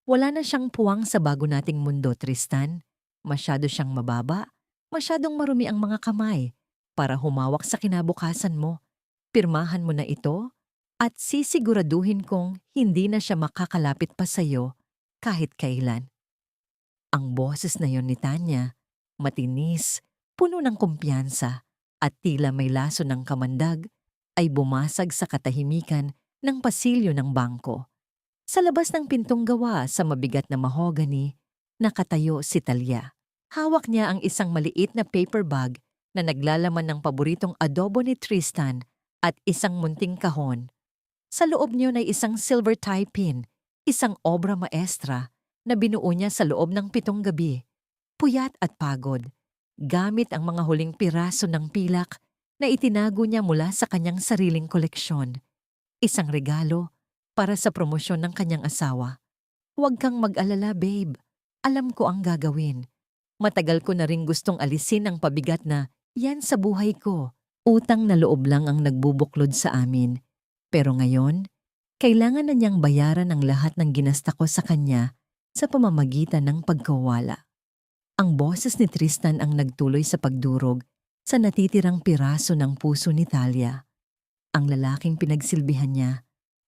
Wala na siyang puwang sa bago nating mundo, Tristan. Masyado siyang mababa, masyadong marumi ang mga kamay para humawak sa kinabukasan mo. Pirmahan mo na ito at sisiguraduhin kong hindi na siya makakalapit pa sa'yo kahit kailan. Ang boses na yon ni Tanya, matinis, puno ng kumpiyansa, at tila may laso ng kamandag, ay bumasag sa katahimikan ng pasilyo ng bangko. Sa labas ng pintong gawa sa mabigat na mahogany, nakatayo si Talia. Hawak niya ang isang maliit na paper bag na naglalaman ng paboritong adobo ni Tristan at isang munting kahon. Sa loob niyo ay isang silver tie pin, isang obra maestra na binuo niya sa loob ng 7 gabi. Puyat at pagod, gamit ang mga huling piraso ng pilak na itinago niya mula sa kanyang sariling koleksyon. Isang regalo para sa promosyon ng kanyang asawa. Huwag kang mag-alala, babe. Alam ko ang gagawin. Matagal ko na ring gustong alisin ang pabigat na yan sa buhay ko. Utang na loob lang ang nagbubuklod sa amin. Pero ngayon, kailangan na niyang bayaran ang lahat ng ginasta ko sa kanya sa pamamagitan ng pagkawala. Ang boses ni Tristan ang nagtuloy sa pagdurog sa natitirang piraso ng puso ni Talia. Ang lalaking pinagsilbihan niya,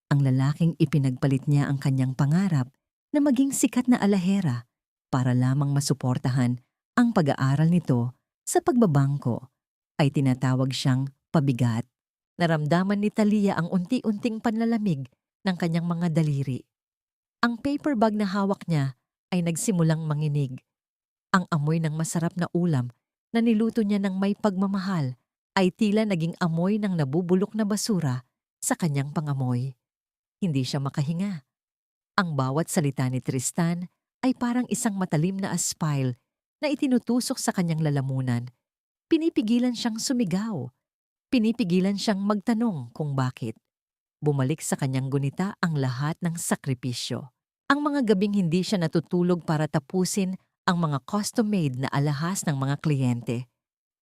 ang lalaking ipinagpalit niya ang kanyang pangarap na maging sikat na alahera para lamang masuportahan ang pag-aaral nito sa pagbabangko, ay tinatawag siyang pabigat. Naramdaman ni Talia ang unti-unting panlalamig ng kanyang mga daliri. Ang paper bag na hawak niya ay nagsimulang manginig. Ang amoy ng masarap na ulam na niluto niya ng may pagmamahal ay tila naging amoy ng nabubulok na basura sa kanyang pangamoy. Hindi siya makahinga. Ang bawat salita ni Tristan ay parang isang matalim na aspile na itinutusok sa kanyang lalamunan. Pinipigilan siyang sumigaw. Pinipigilan siyang magtanong kung bakit. Bumalik sa kanyang gunita ang lahat ng sakripisyo. Ang mga gabing hindi siya natutulog para tapusin ang mga custom-made na alahas ng mga kliyente.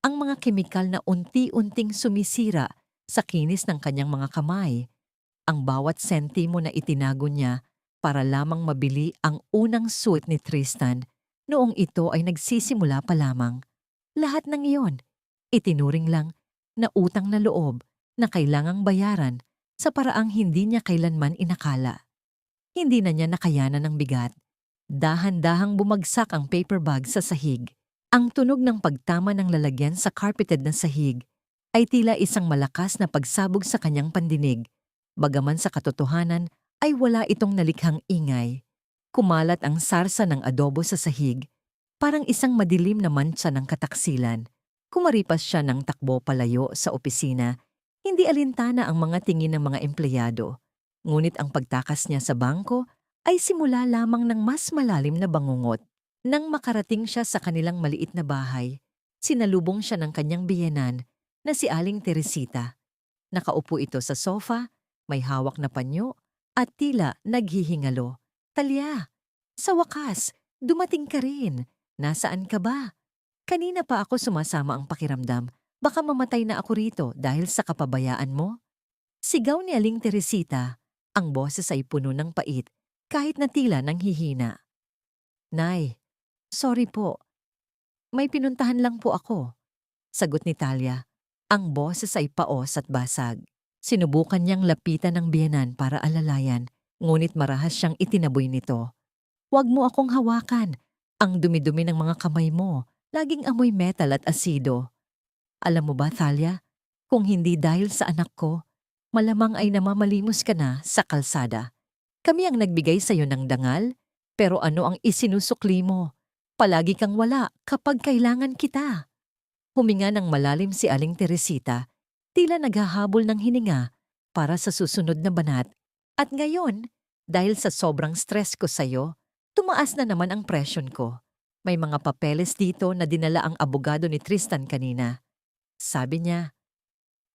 Ang mga kemikal na unti-unting sumisira sa kinis ng kanyang mga kamay. Ang bawat sentimo na itinago niya para lamang mabili ang unang suit ni Tristan noong ito ay nagsisimula pa lamang. Lahat ng iyon, itinuring lang na utang na loob na kailangang bayaran sa paraang hindi niya kailanman inakala. Hindi na niya nakayanan ng bigat. Dahan-dahang bumagsak ang paper bag sa sahig. Ang tunog ng pagtama ng lalagyan sa carpeted na sahig ay tila isang malakas na pagsabog sa kanyang pandinig. Bagaman sa katotohanan ay wala itong nalikhang ingay. Kumalat ang sarsa ng adobo sa sahig, parang isang madilim na mantsa ng kataksilan. Kumaripas siya ng takbo palayo sa opisina, hindi alintana ang mga tingin ng mga empleyado. Ngunit ang pagtakas niya sa bangko ay simula lamang ng mas malalim na bangungot. Nang makarating siya sa kanilang maliit na bahay, sinalubong siya ng kanyang biyenan na si Aling Teresita. Nakaupo ito sa sofa, may hawak na panyo, at tila naghihingalo. Talia, sa wakas, dumating ka rin. Nasaan ka ba? Kanina pa ako sumasama ang pakiramdam. Baka mamatay na ako rito dahil sa kapabayaan mo. Sigaw ni Aling Teresita, ang boses ay puno ng pait kahit na tila nanghihina. Nay, sorry po. May pinuntahan lang po ako. Sagot ni Talia. Ang boses ay paos at basag. Sinubukan niyang lapitan ng biyenan para alalayan, ngunit marahas siyang itinaboy nito. Huwag mo akong hawakan. Ang dumi-dumi ng mga kamay mo, laging amoy metal at asido. Alam mo ba, Thalia, kung hindi dahil sa anak ko, malamang ay namamalimos ka na sa kalsada. Kami ang nagbigay sa iyo ng dangal, pero ano ang isinusukli mo? Palagi kang wala kapag kailangan kita. Huminga ng malalim si Aling Teresita, tila naghahabol ng hininga para sa susunod na banat. At ngayon, dahil sa sobrang stress ko sa'yo, tumaas na naman ang presyon ko. May mga papeles dito na dinala ang abogado ni Tristan kanina. Sabi niya,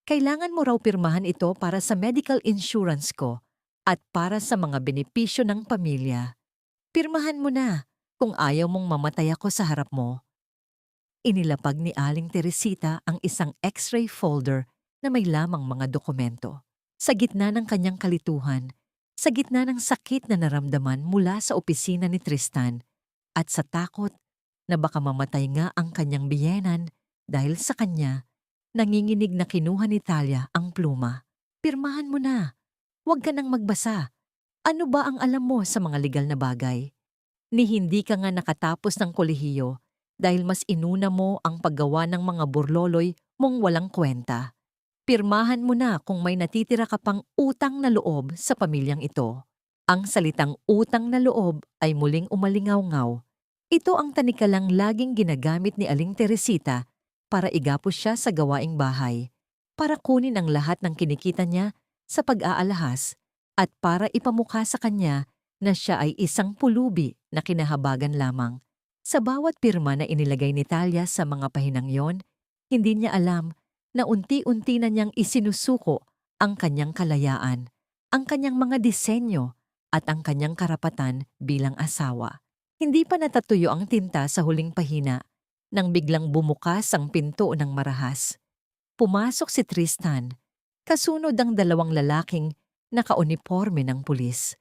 kailangan mo raw pirmahan ito para sa medical insurance ko at para sa mga benepisyo ng pamilya. Pirmahan mo na kung ayaw mong mamatay ako sa harap mo. Inilapag ni Aling Teresita ang isang x-ray folder na may lamang mga dokumento. Sa gitna ng kanyang kalituhan, Sa gitna ng sakit na naramdaman mula sa opisina ni Tristan at sa takot na baka mamatay nga ang kanyang biyenan dahil sa kanya, nanginginig na kinuha ni Talia ang pluma. Pirmahan mo na. Huwag ka nang magbasa. Ano ba ang alam mo sa mga legal na bagay? Ni hindi ka nga nakatapos ng kolehiyo dahil mas inuna mo ang paggawa ng mga burloloy mong walang kwenta. Pirmahan mo na kung may natitira ka pang utang na loob sa pamilyang ito. Ang salitang utang na loob ay muling umalingaw-ngaw. Ito ang tanikalang laging ginagamit ni Aling Teresita para igapos siya sa gawaing bahay, para kunin ang lahat ng kinikita niya sa pag-aalahas at para ipamukha sa kanya na siya ay isang pulubi na kinahabagan lamang. Sa bawat pirma na inilagay ni Talia sa mga pahinang yon, hindi niya alam na unti-unti na niyang isinusuko ang kanyang kalayaan, ang kanyang mga disenyo at ang kanyang karapatan bilang asawa. Hindi pa natatuyo ang tinta sa huling pahina nang biglang bumukas ang pinto ng marahas. Pumasok si Tristan, kasunod ang dalawang lalaking nakauniporme ng pulis.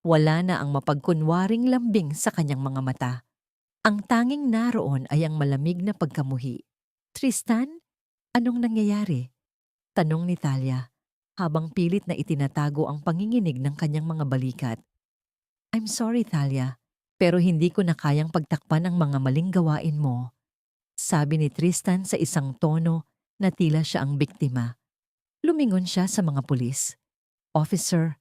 Wala na ang mapagkunwaring lambing sa kanyang mga mata. Ang tanging naroon ay ang malamig na pagkamuhi. Tristan, anong nangyayari? Tanong ni Talia, habang pilit na itinatago ang panginginig ng kanyang mga balikat. I'm sorry, Talia, pero hindi ko na kayang pagtakpan ang mga maling gawain mo. Sabi ni Tristan sa isang tono na tila siya ang biktima. Lumingon siya sa mga pulis. Officer,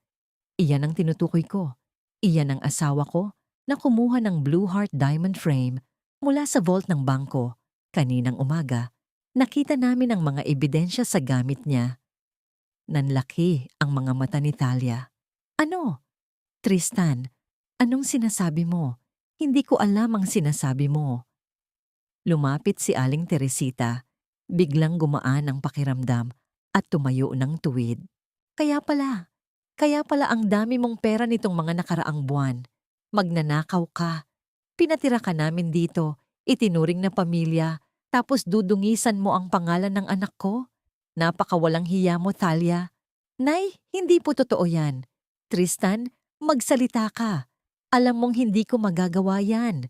iyan ang tinutukoy ko. Iyan ang asawa ko na kumuha ng Blue Heart diamond frame mula sa vault ng bangko kaninang umaga. Nakita namin ang mga ebidensya sa gamit niya. Nanlaki ang mga mata ni Talia. Ano? Tristan, anong sinasabi mo? Hindi ko alam ang sinasabi mo. Lumapit si Aling Teresita. Biglang gumaan ang pakiramdam at tumayo ng tuwid. Kaya pala ang dami mong pera nitong mga nakaraang buwan. Magnanakaw ka. Pinatira ka namin dito, itinuring na pamilya, tapos dudungisan mo ang pangalan ng anak ko? Napakawalang hiya mo, Talia. Nay, hindi po totoo yan. Tristan, magsalita ka. Alam mong hindi ko magagawa yan.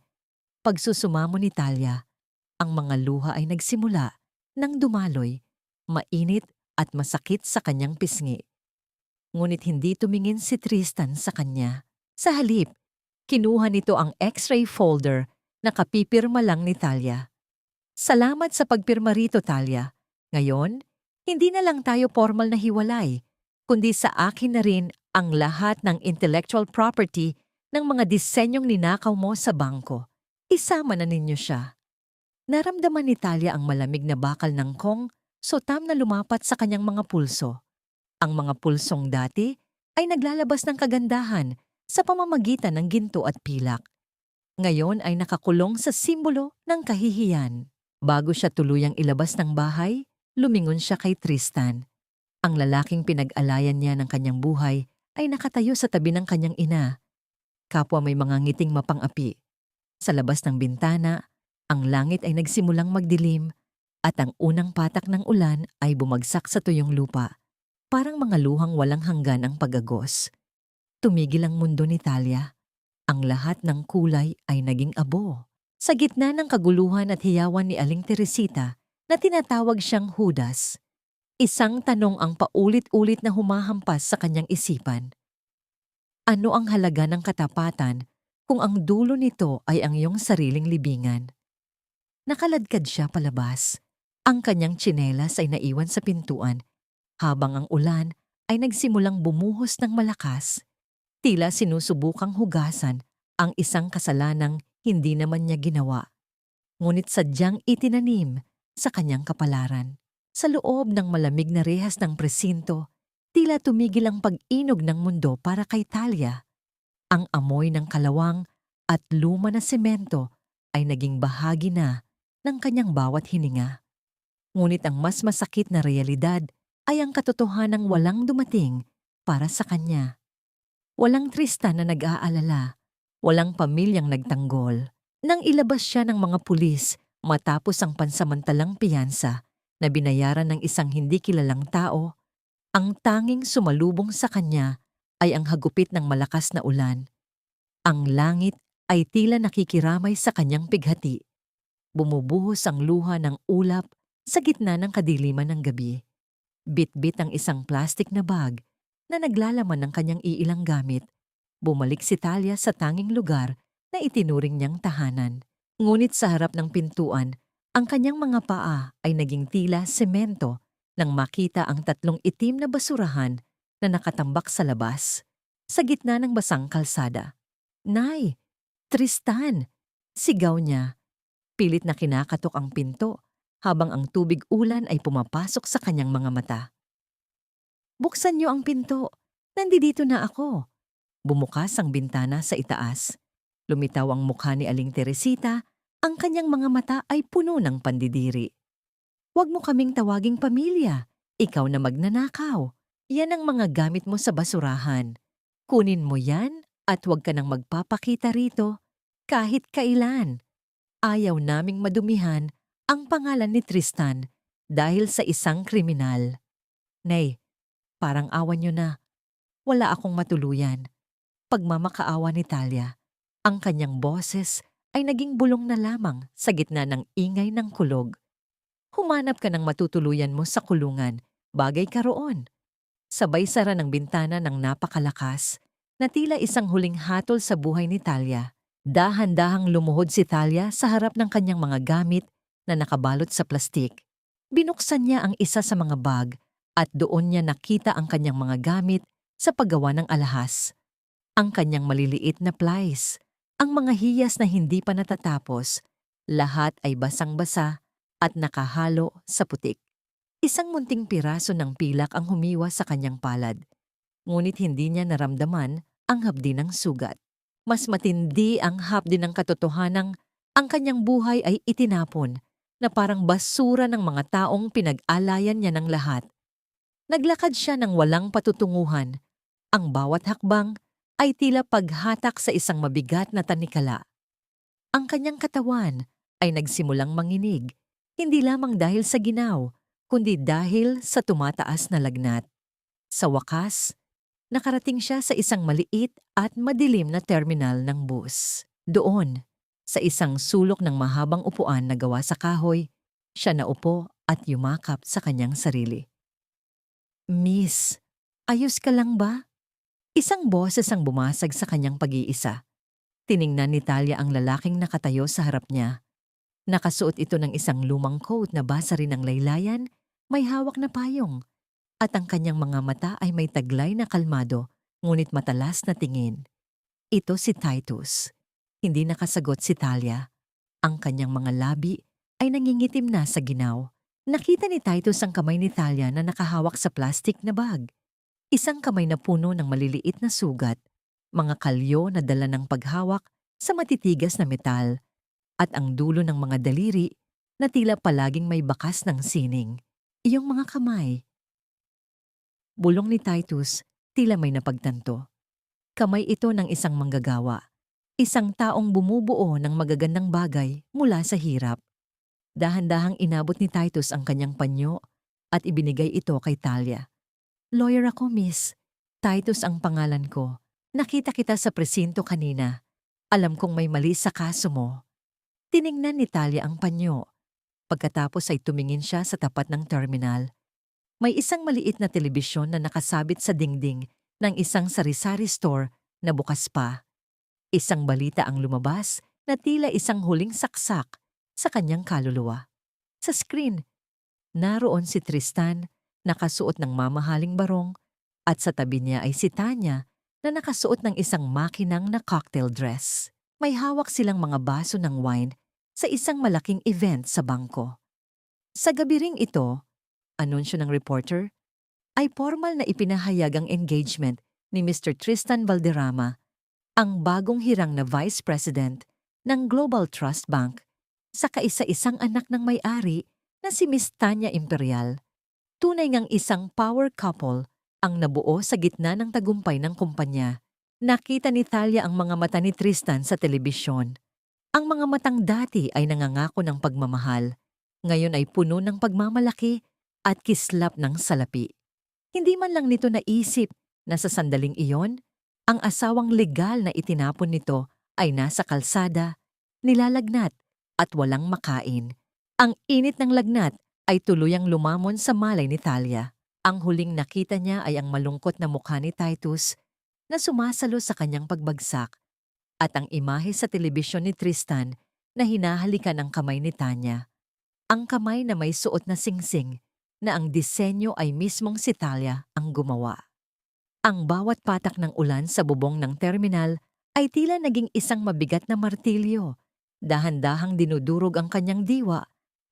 Pagsusumamo ni Talia, ang mga luha ay nagsimula nang dumaloy, mainit at masakit sa kanyang pisngi. Ngunit hindi tumingin si Tristan sa kanya. Sa halip, kinuha nito ang X-ray folder na kapipirma lang ni Talia. Salamat sa pagpirma rito, Talia. Ngayon, hindi na lang tayo formal na hiwalay, kundi sa akin na rin ang lahat ng intellectual property ng mga disenyong ninakaw mo sa bangko. Isama na ninyo siya. Naramdaman ni Talia ang malamig na bakal ng kong sotam na lumapat sa kanyang mga pulso. Ang mga pulsong dati ay naglalabas ng kagandahan sa pamamagitan ng ginto at pilak. Ngayon ay nakakulong sa simbolo ng kahihiyan. Bago siya tuluyang ilabas ng bahay, lumingon siya kay Tristan. Ang lalaking pinag-alayan niya ng kanyang buhay ay nakatayo sa tabi ng kanyang ina. Kapwa may mga ngiting mapang-api. Sa labas ng bintana, ang langit ay nagsimulang magdilim at ang unang patak ng ulan ay bumagsak sa tuyong lupa. Parang mga luhang walang hanggan ang pagagos. Tumigil ang mundo ni Talia. Ang lahat ng kulay ay naging abo. Sa gitna ng kaguluhan at hiyawan ni Aling Teresita na tinatawag siyang Judas, isang tanong ang paulit-ulit na humahampas sa kanyang isipan. Ano ang halaga ng katapatan kung ang dulo nito ay ang iyong sariling libingan? Nakaladkad siya palabas. Ang kanyang tsinelas ay naiwan sa pintuan habang ang ulan ay nagsimulang bumuhos ng malakas. Tila sinusubukang hugasan ang isang kasalanang hindi naman niya ginawa. Ngunit sadyang itinanim sa kanyang kapalaran. Sa loob ng malamig na rehas ng presinto, tila tumigil ang pag-inog ng mundo para kay Talia. Ang amoy ng kalawang at luma na semento ay naging bahagi na ng kanyang bawat hininga. Ngunit ang mas masakit na realidad ay ang katotohanang walang dumating para sa kanya. Walang Tristan na nag-aalala, walang pamilyang nagtanggol. Nang ilabas siya ng mga pulis matapos ang pansamantalang piyansa na binayaran ng isang hindi kilalang tao, ang tanging sumalubong sa kanya ay ang hagupit ng malakas na ulan. Ang langit ay tila nakikiramay sa kanyang pighati. Bumubuhos ang luha ng ulap sa gitna ng kadiliman ng gabi. Bit-bit ang isang plastic na bag na naglalaman ng kanyang iilang gamit. Bumalik si Talia sa tanging lugar na itinuring niyang tahanan. Ngunit sa harap ng pintuan, ang kanyang mga paa ay naging tila semento nang makita ang tatlong itim na basurahan na nakatambak sa labas, sa gitna ng basang kalsada. "Nay! Tristan!" Sigaw niya. Pilit na kinakatok ang pinto habang ang tubig ulan ay pumapasok sa kanyang mga mata. "Buksan niyo ang pinto! Nandito na ako!" Bumukas ang bintana sa itaas. Lumitaw ang mukha ni Aling Teresita, ang kanyang mga mata ay puno ng pandidiri. "Huwag mo kaming tawaging pamilya. Ikaw na magnanakaw. Yan ang mga gamit mo sa basurahan. Kunin mo yan at huwag ka nang magpapakita rito kahit kailan. Ayaw naming madumihan ang pangalan ni Tristan dahil sa isang kriminal." "Nay, parang awan niyo na. Wala akong matuluyan." Pagmamakaawa ni Talia, ang kanyang boses ay naging bulong na lamang sa gitna ng ingay ng kulog. "Humanap ka ng matutuluyan mo sa kulungan, bagay ka roon." Sabay sara ng bintana ng napakalakas, na tila isang huling hatol sa buhay ni Talia. Dahan-dahang lumuhod si Talia sa harap ng kanyang mga gamit na nakabalot sa plastik. Binuksan niya ang isa sa mga bag at doon niya nakita ang kanyang mga gamit sa paggawa ng alahas. Ang kanyang maliliit na plies, ang mga hiyas na hindi pa natatapos, lahat ay basang-basa at nakahalo sa putik. Isang munting piraso ng pilak ang humiwas sa kanyang palad, ngunit hindi niya naramdaman ang hapdi ng sugat. Mas matindi ang hapdi ng katotohanang ang kanyang buhay ay itinapon na parang basura ng mga taong pinag-alayan niya ng lahat. Naglakad siya ng walang patutunguhan. Ang bawat hakbang ay tila paghatak sa isang mabigat na tanikala. Ang kanyang katawan ay nagsimulang manginig, hindi lamang dahil sa ginaw, kundi dahil sa tumataas na lagnat. Sa wakas, nakarating siya sa isang maliit at madilim na terminal ng bus. Doon, sa isang sulok ng mahabang upuan na gawa sa kahoy, siya naupo at yumakap sa kanyang sarili. "Miss, ayos ka lang ba?" Isang boses ang bumasag sa kanyang pag-iisa. Tiningnan ni Talia ang lalaking nakatayo sa harap niya. Nakasuot ito ng isang lumang coat na basa rin ng laylayan, may hawak na payong, at ang kanyang mga mata ay may taglay na kalmado, ngunit matalas na tingin. Ito si Titus. Hindi nakasagot si Talia. Ang kanyang mga labi ay nangingitim na sa ginaw. Nakita ni Titus ang kamay ni Talia na nakahawak sa plastic na bag. Isang kamay na puno ng maliliit na sugat, mga kalyo na dala ng paghawak sa matitigas na metal, at ang dulo ng mga daliri na tila palaging may bakas ng sining. Iyong mga kamay. Bulong ni Titus, tila may napagtanto. Kamay ito ng isang manggagawa, isang taong bumubuo ng magagandang bagay mula sa hirap. Dahan-dahang inabot ni Titus ang kanyang panyo at ibinigay ito kay Talia. "Lawyer ako, miss. Titus ang pangalan ko. Nakita kita sa presinto kanina. Alam kong may mali sa kaso mo." Tiningnan ni Talia ang panyo. Pagkatapos ay tumingin siya sa tapat ng terminal. May isang maliit na telebisyon na nakasabit sa dingding ng isang sari-sari store na bukas pa. Isang balita ang lumabas na tila isang huling saksak sa kanyang kaluluwa. Sa screen, naroon si Tristan, nakasuot ng mamahaling barong, at sa tabi niya ay si Tanya na nakasuot ng isang makinang na cocktail dress. May hawak silang mga baso ng wine sa isang malaking event sa bangko. Sa gabi ring ito, anunsyo ng reporter, ay formal na ipinahayag ang engagement ni Mr. Tristan Valderrama, ang bagong hirang na Vice President ng Global Trust Bank, sa kaisa-isang anak ng may-ari na si Miss Tanya Imperial. Tunay ngang isang power couple ang nabuo sa gitna ng tagumpay ng kumpanya. Nakita ni Talia ang mga mata ni Tristan sa telebisyon. Ang mga matang dati ay nangangako ng pagmamahal, ngayon ay puno ng pagmamalaki at kislap ng salapi. Hindi man lang nito naisip na sa sandaling iyon, ang asawang legal na itinapon nito ay nasa kalsada, nilalagnat at walang makain. Ang init ng lagnat ay tuluyang lumamon sa malay ni Talia. Ang huling nakita niya ay ang malungkot na mukha ni Titus na sumasalo sa kanyang pagbagsak at ang imahe sa telebisyon ni Tristan na hinahalikan ang kamay ni Tanya. Ang kamay na may suot na singsing na ang disenyo ay mismong si Talia ang gumawa. Ang bawat patak ng ulan sa bubong ng terminal ay tila naging isang mabigat na martilyo. Dahan-dahang dinudurog ang kanyang diwa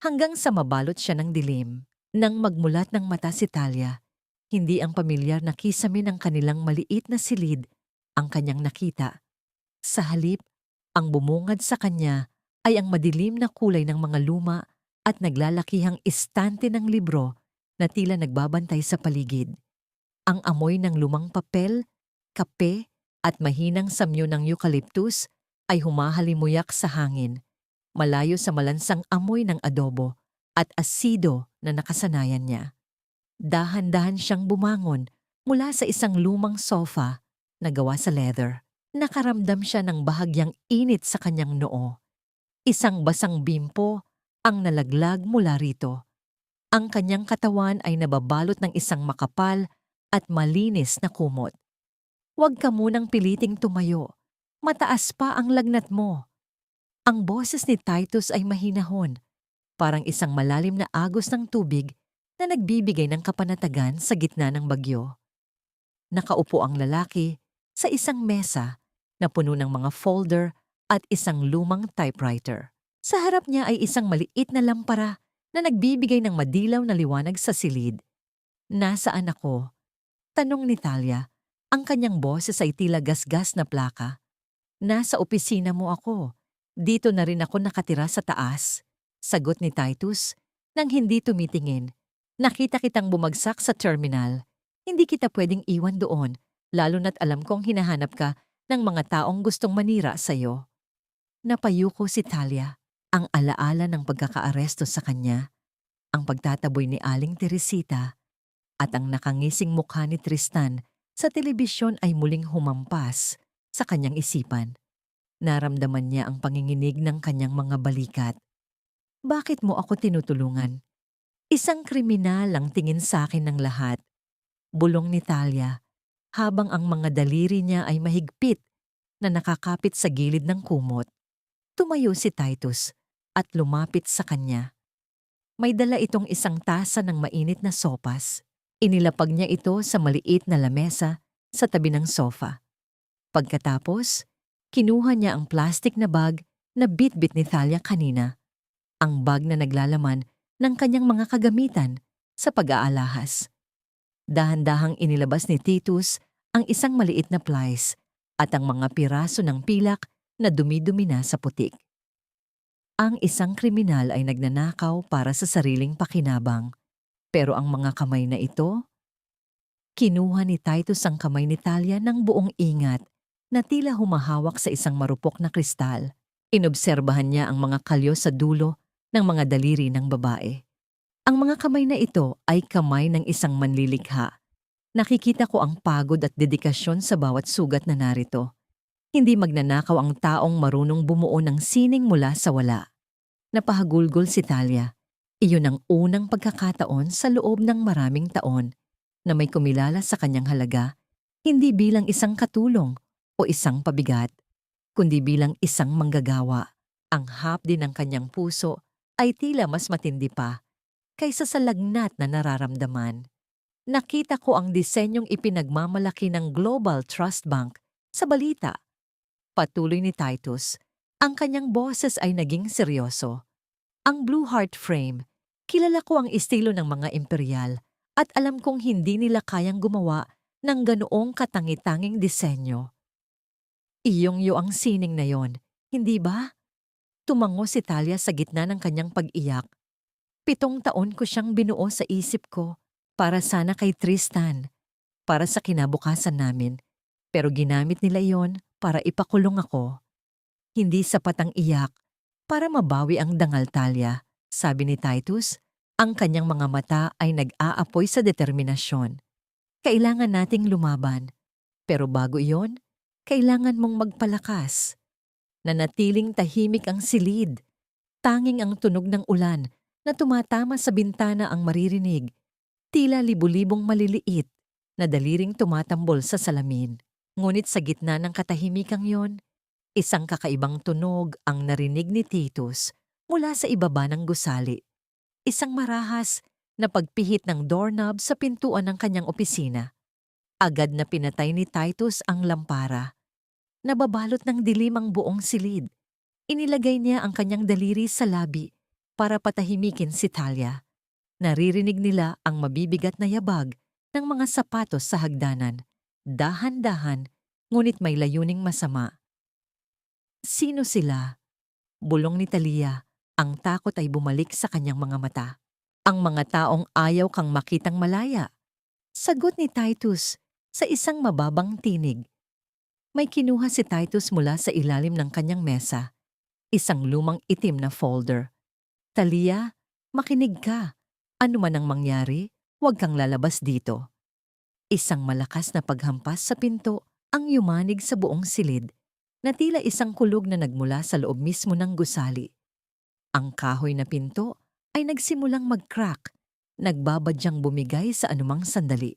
hanggang sa mabalot siya ng dilim. Nang magmulat ng mata si Talia, hindi ang pamilyar na kisame ng kanilang maliit na silid ang kanyang nakita. Sa halip, ang bumungad sa kanya ay ang madilim na kulay ng mga luma at naglalakihang istante ng libro na tila nagbabantay sa paligid. Ang amoy ng lumang papel, kape at mahinang samyo ng eucalyptus ay humahalimuyak sa hangin, malayo sa malansang amoy ng adobo at asido na nakasanayan niya. Dahan-dahan siyang bumangon mula sa isang lumang sofa na gawa sa leather. Nakaramdam siya ng bahagyang init sa kanyang noo. Isang basang bimpo ang nalaglag mula rito. Ang kanyang katawan ay nababalot ng isang makapal at malinis na kumot. Huwag ka munang piliting tumayo. Mataas pa ang lagnat mo. Ang boses ni Titus ay mahinahon, parang isang malalim na agos ng tubig na nagbibigay ng kapanatagan sa gitna ng bagyo. Nakaupo ang lalaki sa isang mesa na puno ng mga folder at isang lumang typewriter. Sa harap niya ay isang maliit na lampara na nagbibigay ng madilaw na liwanag sa silid. "Nasaan ako?" tanong ni Talia. Ang kanyang boses ay tila gasgas na plaka. "Nasa opisina mo ako. Dito na rin ako nakatira sa taas," sagot ni Titus nang hindi tumitingin. "Nakita kitang bumagsak sa terminal. Hindi kita pwedeng iwan doon, lalo na't alam kong hinahanap ka ng mga taong gustong manira sa'yo." Napayuko si Talia. Ang alaala ng pagkakaaresto sa kanya, ang pagtataboy ni Aling Teresita, at ang nakangising mukha ni Tristan sa telebisyon ay muling humampas sa kanyang isipan. Naramdaman niya ang panginginig ng kanyang mga balikat. "Bakit mo ako tinutulungan? Isang kriminal ang tingin sa akin ng lahat," bulong ni Talia, habang ang mga daliri niya ay mahigpit na nakakapit sa gilid ng kumot. Tumayo si Titus at lumapit sa kanya. May dala itong isang tasa ng mainit na sopas. Inilapag niya ito sa maliit na lamesa sa tabi ng sofa. Pagkatapos, kinuha niya ang plastic na bag na bitbit ni Talia kanina, ang bag na naglalaman ng kanyang mga kagamitan sa pag-aalahas. Dahan-dahang inilabas ni Titus ang isang maliit na plies at ang mga piraso ng pilak na dumi-dumi na sa putik. Ang isang kriminal ay nagnanakaw para sa sariling pakinabang, pero ang mga kamay na ito, kinuha ni Titus ang kamay ni Talia ng buong ingat na tila humahawak sa isang marupok na kristal. Inobserbahan niya ang mga kalyo sa dulo ng mga daliri ng babae. Ang mga kamay na ito ay kamay ng isang manlilikha. Nakikita ko ang pagod at dedikasyon sa bawat sugat na narito. Hindi magnanakaw ang taong marunong bumuo ng sining mula sa wala. Napahagulgol si Talia. Iyon ang unang pagkakataon sa loob ng maraming taon na may kumilala sa kanyang halaga, hindi bilang isang katulong o isang pabigat, kundi bilang isang manggagawa. Ang hapdi ng kanyang puso ay tila mas matindi pa kaysa sa lagnat na nararamdaman. Nakita ko ang disenyong ipinagmamalaki ng Global Trust Bank sa balita. Patuloy ni Titus, ang kanyang boses ay naging seryoso. Ang Blue Heart Frame, kilala ko ang estilo ng mga imperial at alam kong hindi nila kayang gumawa ng ganoong katangi-tanging disenyo. Iyong-iyo ang sining na yon, hindi ba? Tumango si Talia sa gitna ng kanyang pag-iyak. 7 taon ko siyang binuo sa isip ko para sana kay Tristan, para sa kinabukasan namin. Pero ginamit nila yon para ipakulong ako. Hindi sapat ang iyak para mabawi ang dangal, Talia, sabi ni Titus. Ang kanyang mga mata ay nag-aapoy sa determinasyon. Kailangan nating lumaban. Pero bago iyon, kailangan mong magpalakas. Nanatiling tahimik ang silid. Tanging ang tunog ng ulan na tumatama sa bintana ang maririnig. Tila libu-libong maliliit na daliring tumatambol sa salamin. Ngunit sa gitna ng katahimikang yon, isang kakaibang tunog ang narinig ni Titus mula sa ibaba ng gusali. Isang marahas na pagpihit ng doorknob sa pintuan ng kanyang opisina. Agad na pinatay ni Titus ang lampara. Nababalot ng dilim ang buong silid. Inilagay niya ang kanyang daliri sa labi para patahimikin si Talia. Naririnig nila ang mabibigat na yabag ng mga sapatos sa hagdanan. Dahan-dahan, ngunit may layuning masama. Sino sila? Bulong ni Talia. Ang takot ay bumalik sa kanyang mga mata. Ang mga taong ayaw kang makitang malaya. Sagot ni Titus sa isang mababang tinig. May kinuha si Titus mula sa ilalim ng kanyang mesa. Isang lumang itim na folder. Talia, makinig ka. Ano man ang mangyari, huwag kang lalabas dito. Isang malakas na paghampas sa pinto ang yumanig sa buong silid na tila isang kulog na nagmula sa loob mismo ng gusali. Ang kahoy na pinto ay nagsimulang mag-crack, nagbabadyang bumigay sa anumang sandali.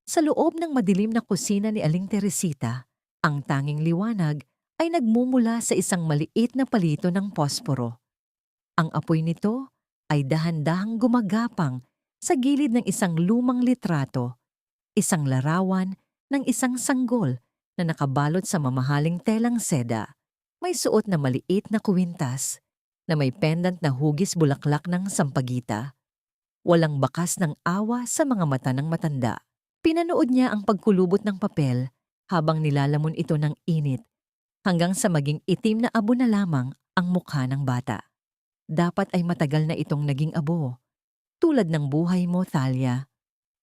Sa loob ng madilim na kusina ni Aling Teresita, ang tanging liwanag ay nagmumula sa isang maliit na palito ng posporo. Ang apoy nito ay dahan-dahang gumagapang sa gilid ng isang lumang litrato, isang larawan ng isang sanggol na nakabalot sa mamahaling telang seda. May suot na maliit na kuwintas na may pendant na hugis bulaklak ng sampagita. Walang bakas ng awa sa mga mata ng matanda. Pinanood niya ang pagkulubot ng papel habang nilalamon ito ng init hanggang sa maging itim na abo na lamang ang mukha ng bata. Dapat ay matagal na itong naging abo. Tulad ng buhay mo, Thalia.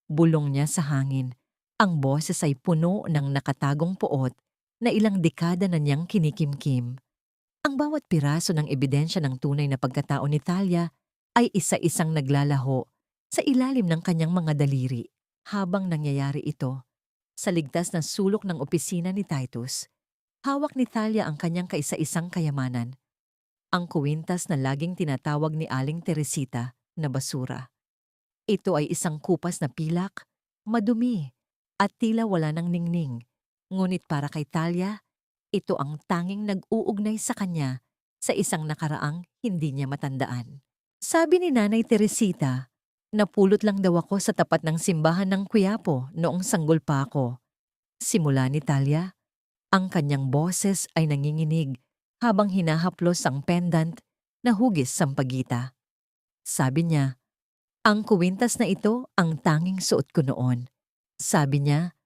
Bulong niya sa hangin. Ang boses ay puno ng nakatagong poot na ilang dekada na niyang kinikimkim. Ang bawat piraso ng ebidensya ng tunay na pagkatao ni Thalia ay isa-isang naglalaho sa ilalim ng kanyang mga daliri. Habang nangyayari ito, sa ligtas na sulok ng opisina ni Titus, hawak ni Thalia ang kanyang kaisa-isang kayamanan. Ang kuwintas na laging tinatawag ni Aling Teresita na basura. Ito ay isang kupas na pilak, madumi, at tila wala ng ningning. Ngunit para kay Thalia, ito ang tanging nag-uugnay sa kanya sa isang nakaraang hindi niya matandaan. Sabi ni Nanay Teresita, napulot lang daw ako sa tapat ng simbahan ng Quiapo noong sanggol pa ako. Simula ni Thalia, ang kanyang boses ay nanginginig habang hinahaplos ang pendant na hugis sampagita. Sabi niya, ang kuwintas na ito ang tanging suot ko noon. Sabi niya,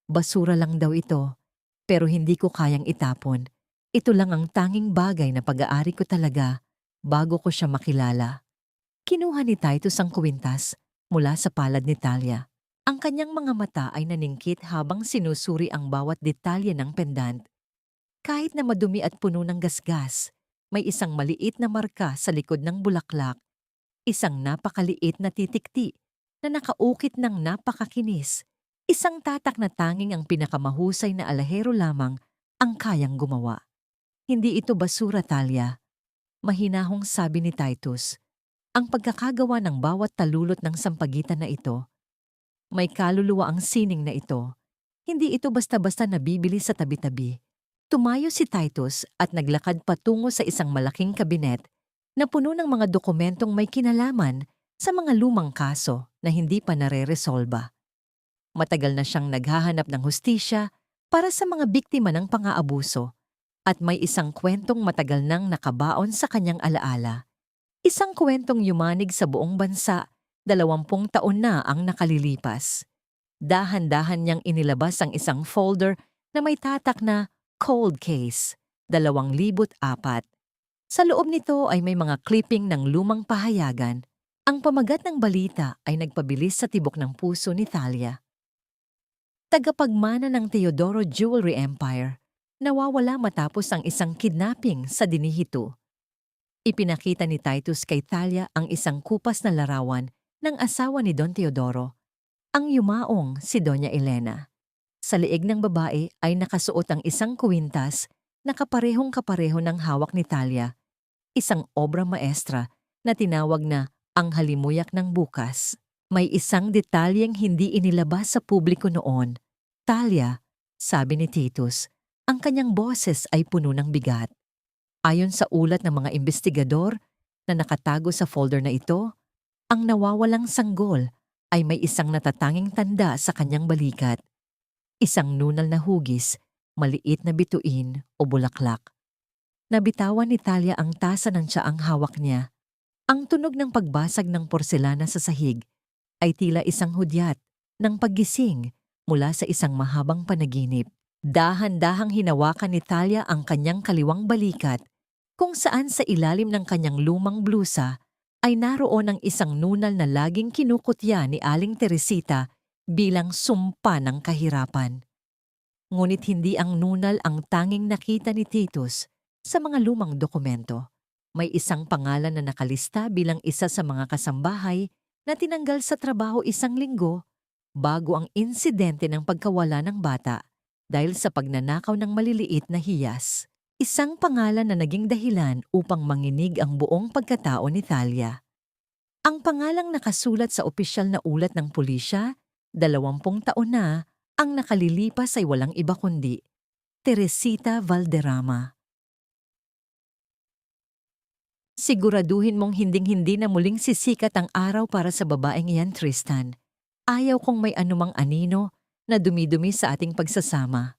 basura lang daw ito, pero hindi ko kayang itapon. Ito lang ang tanging bagay na pag-aari ko talaga bago ko siya makilala. Kinuha ni Titus ang kuwintas mula sa palad ni Thalia. Ang kanyang mga mata ay naningkit habang sinusuri ang bawat detalye ng pendant. Kahit na madumi at puno ng gasgas, may isang maliit na marka sa likod ng bulaklak, isang napakaliit na titikti na nakaukit ng napakakinis, isang tatak na tanging ang pinakamahusay na alahero lamang ang kayang gumawa. Hindi ito basura, Thalia. Mahinahong sabi ni Titus. Ang pagkakagawa ng bawat talulot ng sampagitan na ito, may kaluluwa ang sining na ito. Hindi ito basta-basta nabibili sa tabi-tabi. Tumayo si Titus at naglakad patungo sa isang malaking kabinet na puno ng mga dokumentong may kinalaman sa mga lumang kaso na hindi pa nare-resolba. Matagal na siyang naghahanap ng hustisya para sa mga biktima ng pang-aabuso at may isang kwentong matagal nang nakabaon sa kanyang alaala. Isang kwentong yumanig sa buong bansa, 20 taon na ang nakalilipas. Dahan-dahan niyang inilabas ang isang folder na may tatak na Cold Case, 2004. Sa loob nito ay may mga clipping ng lumang pahayagan. Ang pamagat ng balita ay nagpabilis sa tibok ng puso ni Thalia. Tagapagmana ng Teodoro Jewelry Empire, nawawala matapos ang isang kidnapping sa Dinihito. Ipinakita ni Titus kay Talia ang isang kupas na larawan ng asawa ni Don Teodoro, ang yumaong si Doña Elena. Sa leeg ng babae ay nakasuot ang isang kwintas na kaparehong-kapareho ng hawak ni Talia, isang obra maestra na tinawag na Ang Halimuyak ng Bukas. May isang detalyeng hindi inilabas sa publiko noon. Talia, sabi ni Titus, ang kanyang boses ay puno ng bigat. Ayon sa ulat ng mga investigador na nakatago sa folder na ito, ang nawawalang sanggol ay may isang natatanging tanda sa kanyang balikat. Isang nunal na hugis, maliit na bituin o bulaklak. Nabitawan ni Talia ang tasa ng tsaang hawak niya. Ang tunog ng pagbasag ng porselana sa sahig ay tila isang hudyat ng paggising mula sa isang mahabang panaginip. Dahan-dahang hinawakan ni Talia ang kanyang kaliwang balikat kung saan sa ilalim ng kanyang lumang blusa ay naroon ang isang nunal na laging kinukutya ni Aling Teresita bilang sumpa ng kahirapan. Ngunit hindi ang nunal ang tanging nakita ni Titus sa mga lumang dokumento. May isang pangalan na nakalista bilang isa sa mga kasambahay na tinanggal sa trabaho 1 linggo bago ang insidente ng pagkawala ng bata dahil sa pagnanakaw ng maliliit na hiyas. Isang pangalan na naging dahilan upang manginig ang buong pagkatao ni Talia. Ang pangalang nakasulat sa opisyal na ulat ng pulisya, 20 taon na, ang nakalilipas ay walang iba kundi Teresita Valderrama. Siguraduhin mong hinding-hindi na muling sisikat ang araw para sa babaeng iyan, Tristan. Ayaw kong may anumang anino na dumidumi sa ating pagsasama.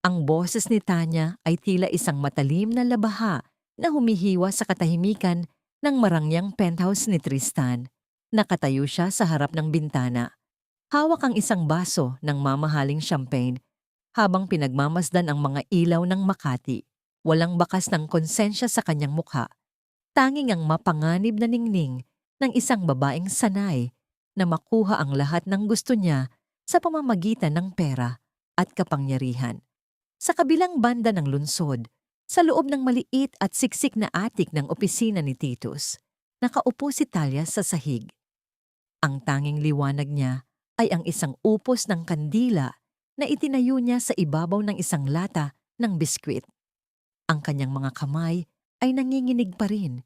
Ang boses ni Tanya ay tila isang matalim na labaha na humihiwa sa katahimikan ng marangyang penthouse ni Tristan. Nakatayo siya sa harap ng bintana. Hawak ang isang baso ng mamahaling champagne habang pinagmamasdan ang mga ilaw ng Makati. Walang bakas ng konsensya sa kanyang mukha. Tanging ang mapanganib na ningning ng isang babaeng sanay na makuha ang lahat ng gusto niya sa pamamagitan ng pera at kapangyarihan. Sa kabilang banda ng lungsod, sa loob ng maliit at siksik na atik ng opisina ni Titus, nakaupo si Talia sa sahig. Ang tanging liwanag niya ay ang isang upos ng kandila na itinayo niya sa ibabaw ng isang lata ng biskwit. Ang kanyang mga kamay ay nanginginig pa rin,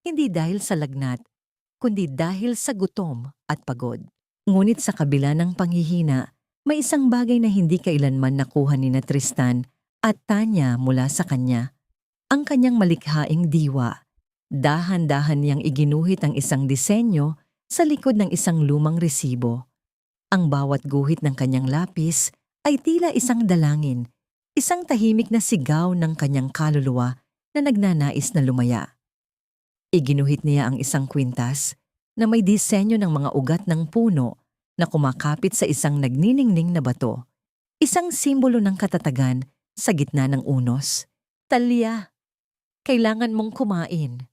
hindi dahil sa lagnat, kundi dahil sa gutom at pagod. Ngunit sa kabila ng panghihina, may isang bagay na hindi kailanman nakuha ni na Tristan at Tanya mula sa kanya. Ang kanyang malikhaing diwa. Dahan-dahan niyang iginuhit ang isang disenyo sa likod ng isang lumang resibo. Ang bawat guhit ng kanyang lapis ay tila isang dalangin, isang tahimik na sigaw ng kanyang kaluluwa na nagnanais na lumaya. Iginuhit niya ang isang kwintas na may disenyo ng mga ugat ng puno na kumakapit sa isang nagniningning na bato, isang simbolo ng katatagan sa gitna ng unos. Talia, kailangan mong kumain.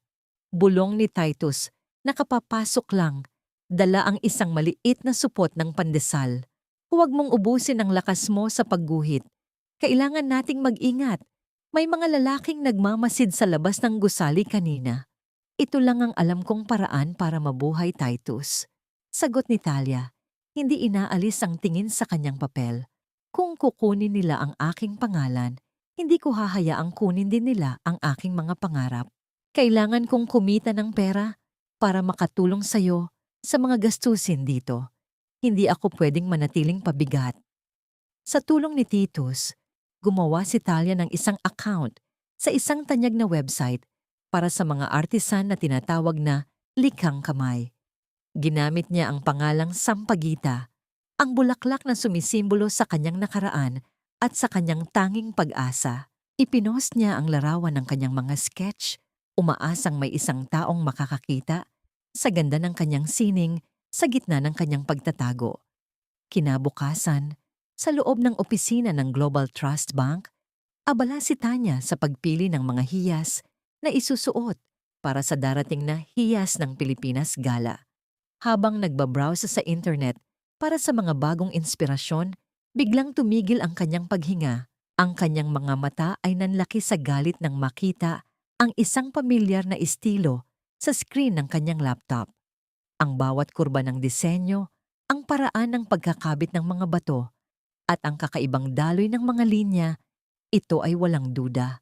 Bulong ni Titus, nakapapasok lang, dala ang isang maliit na supot ng pandesal. Huwag mong ubusin ang lakas mo sa pagguhit. Kailangan nating mag-ingat. May mga lalaking nagmamasid sa labas ng gusali kanina. Ito lang ang alam kong paraan para mabuhay, Titus. Sagot ni Talia. Hindi inaalis ang tingin sa kanyang papel. Kung kukunin nila ang aking pangalan, hindi ko hahayaang kunin din nila ang aking mga pangarap. Kailangan kong kumita ng pera para makatulong sa'yo sa mga gastusin dito. Hindi ako pwedeng manatiling pabigat. Sa tulong ni Titus, gumawa si Talia ng isang account sa isang tanyag na website para sa mga artisan na tinatawag na likhang kamay. Ginamit niya ang pangalang Sampaguita, ang bulaklak na sumisimbolo sa kanyang nakaraan at sa kanyang tanging pag-asa. Ipinost niya ang larawan ng kanyang mga sketch, umaasang may isang taong makakakita sa ganda ng kanyang sining sa gitna ng kanyang pagtatago. Kinabukasan, sa loob ng opisina ng Global Trust Bank, abala si Tanya sa pagpili ng mga hiyas na isusuot para sa darating na Hiyas ng Pilipinas Gala. Habang nagbabrowse sa internet para sa mga bagong inspirasyon, biglang tumigil ang kanyang paghinga. Ang kanyang mga mata ay nanlaki sa galit nang makita ang isang pamilyar na estilo sa screen ng kanyang laptop. Ang bawat kurba ng disenyo, ang paraan ng pagkakabit ng mga bato, at ang kakaibang daloy ng mga linya, ito ay walang duda.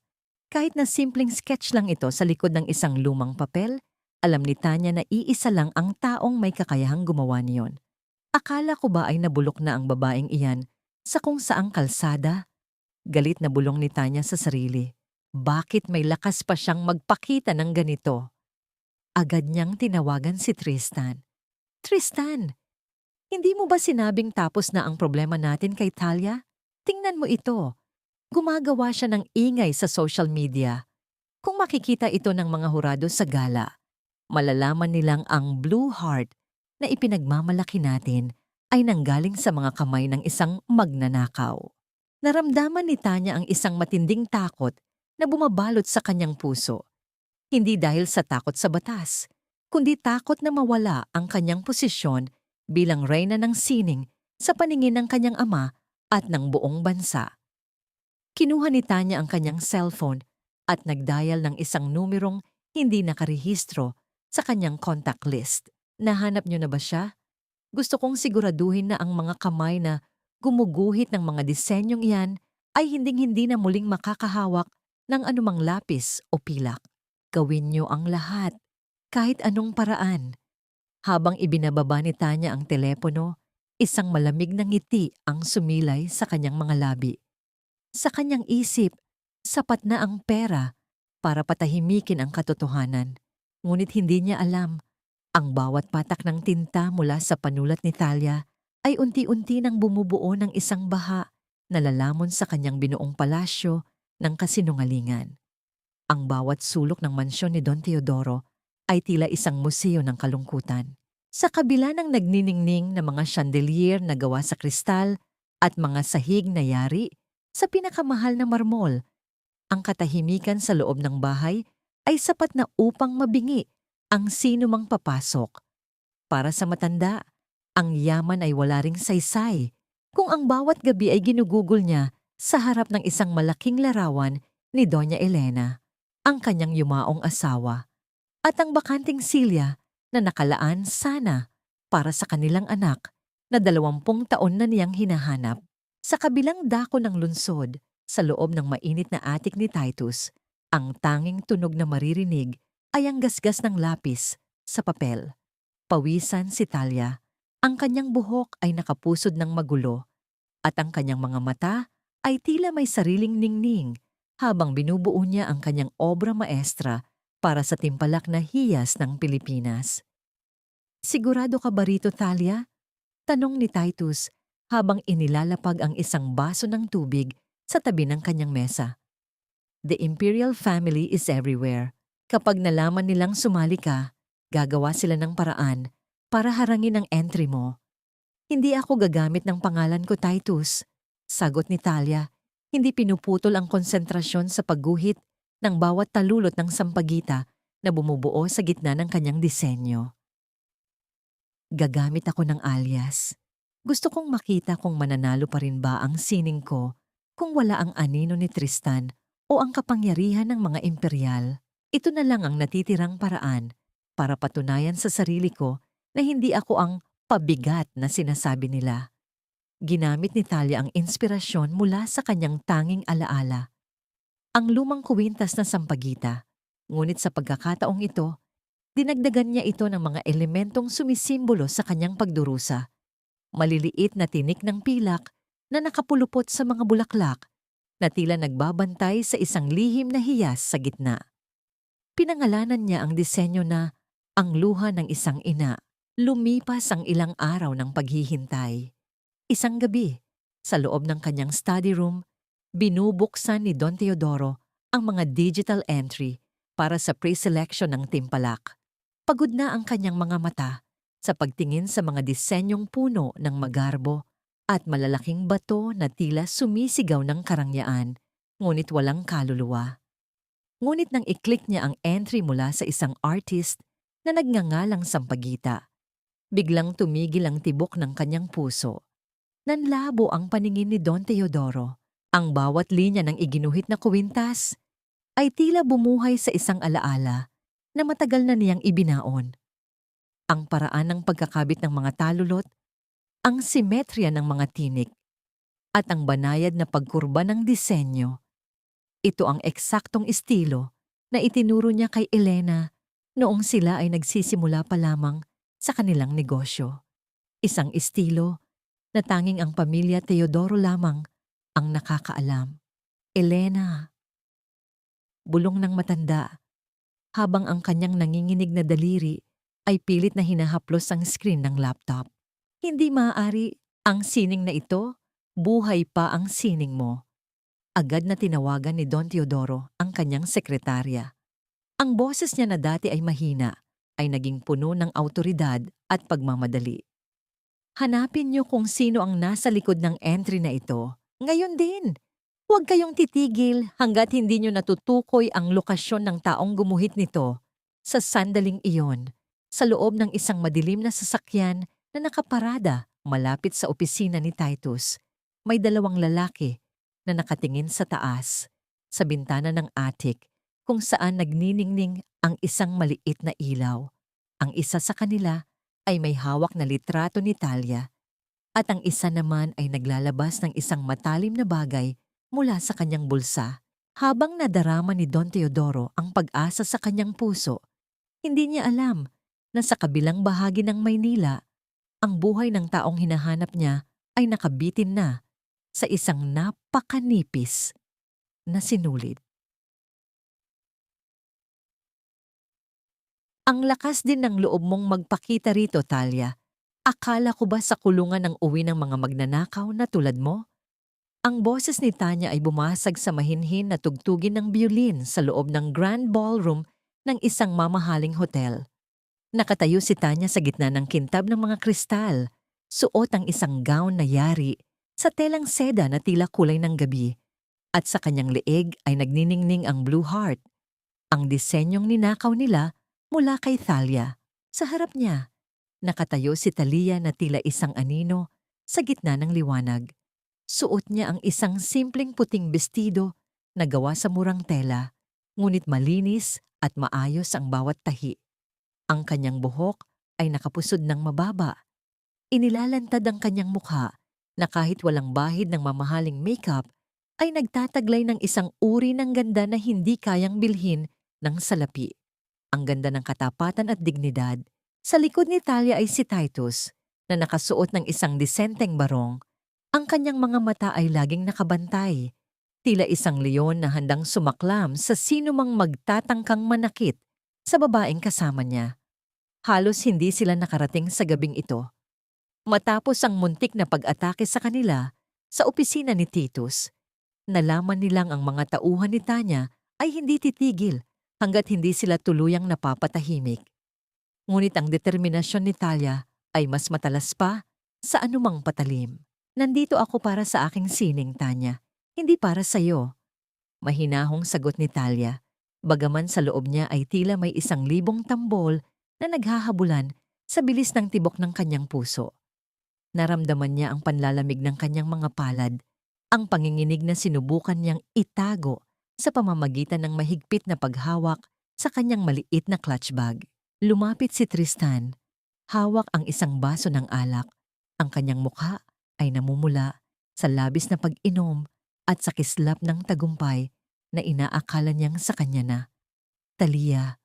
Kahit na simpleng sketch lang ito sa likod ng isang lumang papel, alam ni Tanya na iisa lang ang taong may kakayahang gumawa niyon. Akala ko ba ay nabulok na ang babaeng iyan sa kung saang kalsada? Galit na bulong ni Tanya sa sarili. Bakit may lakas pa siyang magpakita ng ganito? Agad niyang tinawagan si Tristan. Tristan, hindi mo ba sinabing tapos na ang problema natin kay Talia? Tingnan mo ito. Gumagawa siya ng ingay sa social media. Kung makikita ito ng mga hurado sa gala, malalaman nilang ang blue heart na ipinagmamalaki natin ay nanggaling sa mga kamay ng isang magnanakaw. Naramdaman ni Tanya ang isang matinding takot na bumabalot sa kanyang puso. Hindi dahil sa takot sa batas, kundi takot na mawala ang kanyang posisyon bilang reyna ng sining sa paningin ng kanyang ama at ng buong bansa. Kinuha ni Tanya ang kanyang cellphone at nagdial ng isang numerong hindi nakarehistro sa kanyang contact list. Nahanap niyo na ba siya? Gusto kong siguraduhin na ang mga kamay na gumuguhit ng mga disenyong iyan ay hinding-hindi na muling makakahawak ng anumang lapis o pilak. Gawin niyo ang lahat, kahit anong paraan. Habang ibinababa ni Tanya ang telepono, isang malamig na ngiti ang sumilay sa kanyang mga labi. Sa kanyang isip, sapat na ang pera para patahimikin ang katotohanan. Ngunit hindi niya alam, ang bawat patak ng tinta mula sa panulat ni Talia ay unti-unti nang bumubuo ng isang baha na lalamon sa kanyang binuong palasyo ng kasinungalingan. Ang bawat sulok ng mansyon ni Don Teodoro ay tila isang museo ng kalungkutan. Sa kabila ng nagniningning na mga chandelier na gawa sa kristal at mga sahig na yari sa pinakamahal na marmol, ang katahimikan sa loob ng bahay ay sapat na upang mabingi ang sino mang papasok. Para sa matanda, ang yaman ay wala ring saysay kung ang bawat gabi ay ginugugol niya sa harap ng isang malaking larawan ni Doña Elena, ang kanyang yumaong asawa, at ang bakanting silya na nakalaan sana para sa kanilang anak na 20 taon na niyang hinahanap. Sa kabilang dako ng lungsod, sa loob ng mainit na atik ni Titus, ang tanging tunog na maririnig ay ang gasgas ng lapis sa papel. Pawisan si Talia, ang kanyang buhok ay nakapusod ng magulo at ang kanyang mga mata ay tila may sariling ningning habang binubuo niya ang kanyang obra maestra para sa timpalak na hiyas ng Pilipinas. Sigurado ka ba rito, Talia? Tanong ni Titus habang inilalapag ang isang baso ng tubig sa tabi ng kanyang mesa. The imperial family is everywhere. Kapag nalaman nilang sumali ka, gagawa sila ng paraan para harangin ang entry mo. Hindi ako gagamit ng pangalan ko, Titus. Sagot ni Talia, hindi pinuputol ang konsentrasyon sa pagguhit ng bawat talulot ng sampagita na bumubuo sa gitna ng kanyang disenyo. Gagamit ako ng alias. Gusto kong makita kung mananalo pa rin ba ang sining ko kung wala ang anino ni Tristan o ang kapangyarihan ng mga imperial. Ito na lang ang natitirang paraan para patunayan sa sarili ko na hindi ako ang pabigat na sinasabi nila. Ginamit ni Talia ang inspirasyon mula sa kanyang tanging alaala, ang lumang kwintas na sampagita. Ngunit sa pagkakataong ito, dinagdagan niya ito ng mga elementong sumisimbolo sa kanyang pagdurusa. Maliliit na tinik ng pilak na nakapulupot sa mga bulaklak na tila nagbabantay sa isang lihim na hiyas sa gitna. Pinangalanan niya ang disenyo na ang luha ng isang ina. Lumipas ang ilang araw ng paghihintay. Isang gabi, sa loob ng kanyang study room, binubuksan ni Don Teodoro ang mga digital entry para sa pre-selection ng timpalak. Pagod na ang kanyang mga mata sa pagtingin sa mga disenyong puno ng magarbo at malalaking bato na tila sumisigaw ng karangyaan, ngunit walang kaluluwa. Ngunit nang i-click niya ang entry mula sa isang artist na nagngangalang Sampagita, biglang tumigil ang tibok ng kanyang puso. Nanlabo ang paningin ni Don Teodoro. Ang bawat linya ng iginuhit na kwintas, ay tila bumuhay sa isang alaala na matagal na niyang ibinaon. Ang paraan ng pagkakabit ng mga talulot, ang simetrya ng mga tinik, at ang banayad na pagkurba ng disenyo. Ito ang eksaktong estilo na itinuro niya kay Elena noong sila ay nagsisimula pa lamang sa kanilang negosyo. Isang estilo na tanging ang pamilya Teodoro lamang ang nakakaalam. Elena, bulong ng matanda, habang ang kanyang nanginginig na daliri ay pilit na hinahaplos ang screen ng laptop. Hindi maaari, ang sining na ito, buhay pa ang sining mo. Agad na tinawagan ni Don Teodoro ang kanyang sekretarya. Ang boses niya na dati ay mahina, ay naging puno ng awtoridad at pagmamadali. Hanapin niyo kung sino ang nasa likod ng entry na ito. Ngayon din! Huwag kayong titigil hanggat hindi niyo natutukoy ang lokasyon ng taong gumuhit nito. Sa sandaling iyon, sa loob ng isang madilim na sasakyan na nakaparada malapit sa opisina ni Titus, may dalawang lalaki na nakatingin sa taas, sa bintana ng attic, kung saan nagniningning ang isang maliit na ilaw. Ang isa sa kanila ay may hawak na litrato ni Talia, at ang isa naman ay naglalabas ng isang matalim na bagay mula sa kanyang bulsa. Habang nadarama ni Don Teodoro ang pag-asa sa kanyang puso, hindi niya alam na sa kabilang bahagi ng Maynila, ang buhay ng taong hinahanap niya ay nakabitin na sa isang napakanipis na sinulid. Ang lakas din ng loob mong magpakita rito, Talia. Akala ko ba sa kulungan ng uwi ng mga magnanakaw na tulad mo? Ang boses ni Tanya ay bumasag sa mahinhin na tugtugin ng biolin sa loob ng grand ballroom ng isang mamahaling hotel. Nakatayo si Tanya sa gitna ng kintab ng mga kristal, suot ang isang gown na yari sa telang seda na tila kulay ng gabi, at sa kanyang leeg ay nagniningning ang blue heart, ang disenyong ninakaw nila mula kay Thalia. Sa harap niya, nakatayo si Talia na tila isang anino sa gitna ng liwanag. Suot niya ang isang simpleng puting bestido na gawa sa murang tela, ngunit malinis at maayos ang bawat tahi. Ang kanyang buhok ay nakapusod ng mababa. Inilalantad ang kanyang mukha na kahit walang bahid ng mamahaling makeup ay nagtataglay ng isang uri ng ganda na hindi kayang bilhin ng salapi. Ang ganda ng katapatan at dignidad. Sa likod ni Talia ay si Titus na nakasuot ng isang disenteng barong. Ang kanyang mga mata ay laging nakabantay, tila isang leon na handang sumaklam sa sino mang magtatangkang manakit sa babaeng kasama niya. Halos hindi sila nakarating sa gabing ito. Matapos ang muntik na pag-atake sa kanila sa opisina ni Titus, nalaman nilang ang mga tauhan ni Tanya ay hindi titigil hanggat hindi sila tuluyang napapatahimik. Ngunit ang determinasyon ni Talia ay mas matalas pa sa anumang patalim. Nandito ako para sa aking sining, Tanya, hindi para sa iyo. Mahinahong sagot ni Talia, bagaman sa loob niya ay tila may 1,000 tambol na naghahabulan sa bilis ng tibok ng kanyang puso. Naramdaman niya ang panlalamig ng kanyang mga palad, ang panginginig na sinubukan niyang itago sa pamamagitan ng mahigpit na paghawak sa kanyang maliit na clutch bag. Lumapit si Tristan, hawak ang isang baso ng alak, ang kanyang mukha ay namumula sa labis na pag-inom at sa kislap ng tagumpay na inaakala niyang sa kanya na. Talia,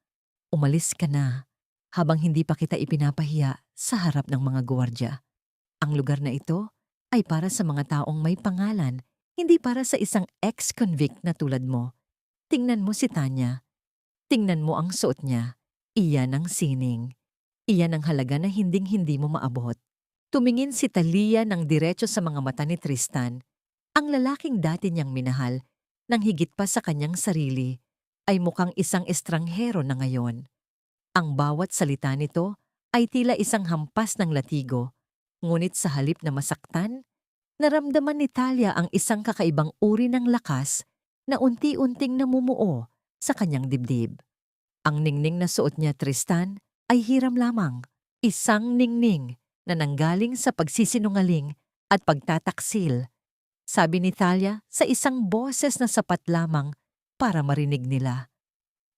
umalis ka na habang hindi pa kita ipinapahiya sa harap ng mga gwardiya. Ang lugar na ito ay para sa mga taong may pangalan, hindi para sa isang ex-convict na tulad mo. Tingnan mo si Tanya. Tingnan mo ang suot niya. Iyan ang sining. Iyan ang halaga na hinding-hindi mo maabot. Tumingin si Talia ng diretso sa mga mata ni Tristan. Ang lalaking dati niyang minahal, nang higit pa sa kanyang sarili, ay mukhang isang estranghero na ngayon. Ang bawat salita nito ay tila isang hampas ng latigo, ngunit sa halip na masaktan, naramdaman ni Talia ang isang kakaibang uri ng lakas na unti-unting namumuo sa kanyang dibdib. Ang ningning na suot niya, Tristan, ay hiram lamang. Isang ningning na nanggaling sa pagsisinungaling at pagtataksil. Sabi ni Talia sa isang boses na sapat lamang para marinig nila.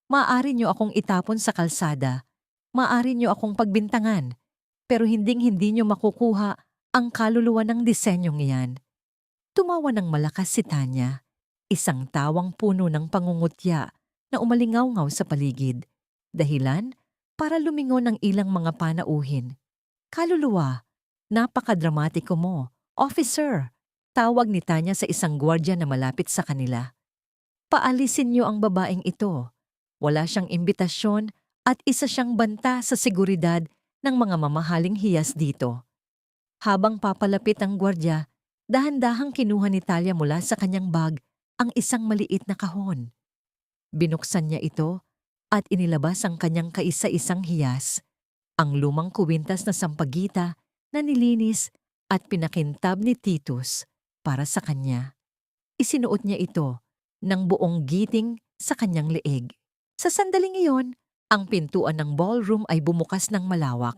Maaari niyo akong itapon sa kalsada, maaari niyo akong pagbintangan, pero hinding-hindi niyo makukuha ang kaluluwa ng disenyong iyan. Tumawa ng malakas si Tanya, isang tawang puno ng pangungutya na umalingaw-ngaw sa paligid. Dahilan para lumingon ang ilang mga panauhin. Kaluluwa, napakadramatiko mo. Officer, tawag ni Tanya sa isang gwardiya na malapit sa kanila. Paalisin niyo ang babaeng ito. Wala siyang imbitasyon at isa siyang banta sa seguridad ng mga mamahaling hiyas dito. Habang papalapit ang gwardiya, dahan-dahang kinuha ni Talia mula sa kanyang bag ang isang maliit na kahon. Binuksan niya ito at inilabas ang kanyang kaisa-isang hiyas, ang lumang kuwintas na sampagita na nilinis at pinakintab ni Titus para sa kanya. Isinuot niya ito ng buong giting sa kanyang leeg. Sa sandaling iyon, ang pintuan ng ballroom ay bumukas ng malawak.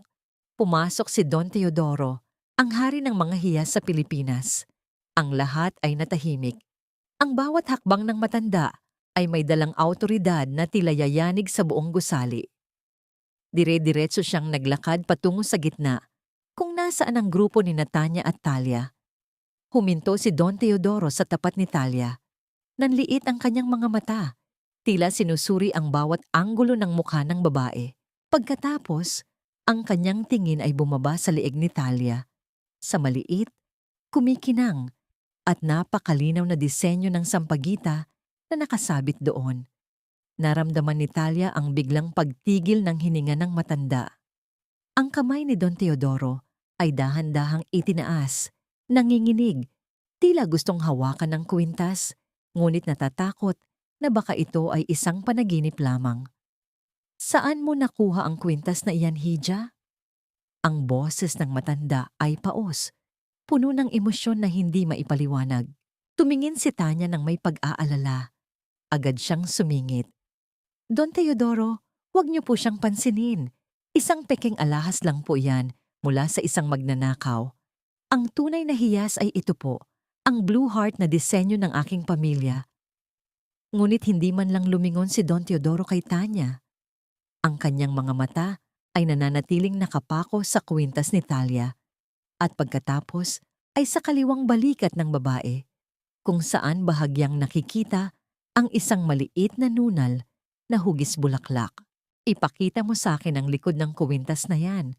Pumasok si Don Teodoro, ang hari ng mga hiyas sa Pilipinas. Ang lahat ay natahimik. Ang bawat hakbang ng matanda ay may dalang awtoridad na tila yayanig sa buong gusali. Dire-diretso siyang naglakad patungo sa gitna, kung nasaan ang grupo ni Tanya at Talia. Huminto si Don Teodoro sa tapat ni Talia. Nanliit ang kanyang mga mata, tila sinusuri ang bawat anggulo ng mukha ng babae. Pagkatapos, ang kanyang tingin ay bumaba sa leeg ni Talia. Sa maliit, kumikinang, at napakalinaw na disenyo ng sampagita na nakasabit doon. Naramdaman ni Talia ang biglang pagtigil ng hininga ng matanda. Ang kamay ni Don Teodoro ay dahan-dahang itinaas, nanginginig, tila gustong hawakan ng kwintas, ngunit natatakot na baka ito ay isang panaginip lamang. Saan mo nakuha ang kwintas na iyan, Hija? Ang boses ng matanda ay paos, puno ng emosyon na hindi maipaliwanag. Tumingin si Tanya ng may pag-aalala. Agad siyang sumingit. Don Teodoro, huwag niyo po siyang pansinin. Isang peking alahas lang po yan mula sa isang magnanakaw. Ang tunay na hiyas ay ito po, ang blue heart na disenyo ng aking pamilya. Ngunit hindi man lang lumingon si Don Teodoro kay Tanya. Ang kanyang mga mata ay nananatiling nakapako sa kwintas ni Talia at pagkatapos ay sa kaliwang balikat ng babae, kung saan bahagyang nakikita ang isang maliit na nunal na hugis bulaklak. Ipakita mo sa akin ang likod ng kwintas na yan.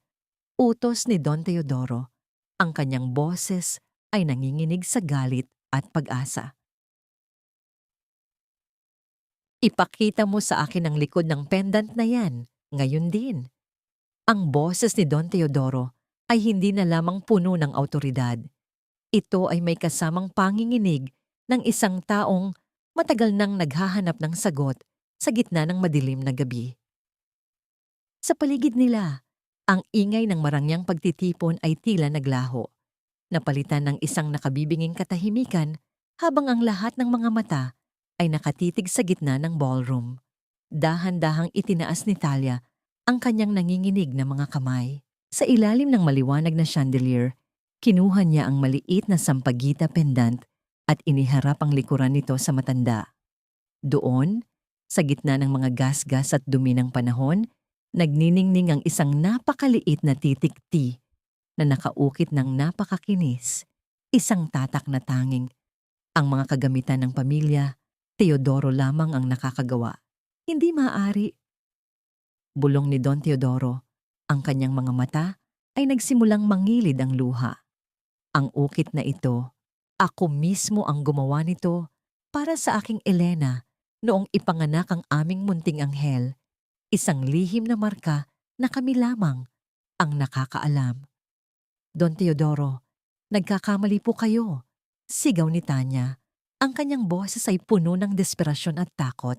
Utos ni Don Teodoro. Ang kanyang boses ay nanginginig sa galit at pag-asa. Ipakita mo sa akin ang likod ng pendant na yan, ngayon din. Ang boses ni Don Teodoro ay hindi na lamang puno ng awtoridad. Ito ay may kasamang panginginig ng isang taong matagal nang naghahanap ng sagot sa gitna ng madilim na gabi. Sa paligid nila, ang ingay ng marangyang pagtitipon ay tila naglaho. Napalitan ng isang nakabibinging katahimikan habang ang lahat ng mga mata ay nakatitig sa gitna ng ballroom. Dahan-dahang itinaas ni Talia ang kanyang nanginginig na mga kamay. Sa ilalim ng maliwanag na chandelier, kinuha niya ang maliit na sampagita pendant at iniharap ang likuran nito sa matanda. Doon, sa gitna ng mga gasgas at dumi ng panahon, nagniningning ang isang napakaliit na titik-T na nakaukit ng napakakinis, isang tatak na tanging. Ang mga kagamitan ng pamilya, Teodoro lamang ang nakakagawa. Hindi maaari. Bulong ni Don Teodoro, ang kanyang mga mata ay nagsimulang mangilid ang luha. Ang ukit na ito, ako mismo ang gumawa nito para sa aking Elena noong ipanganak ang aming munting anghel, isang lihim na marka na kami lamang ang nakakaalam. Don Teodoro, nagkakamali po kayo, sigaw ni Tanya. Ang kanyang boses ay puno ng desperasyon at takot.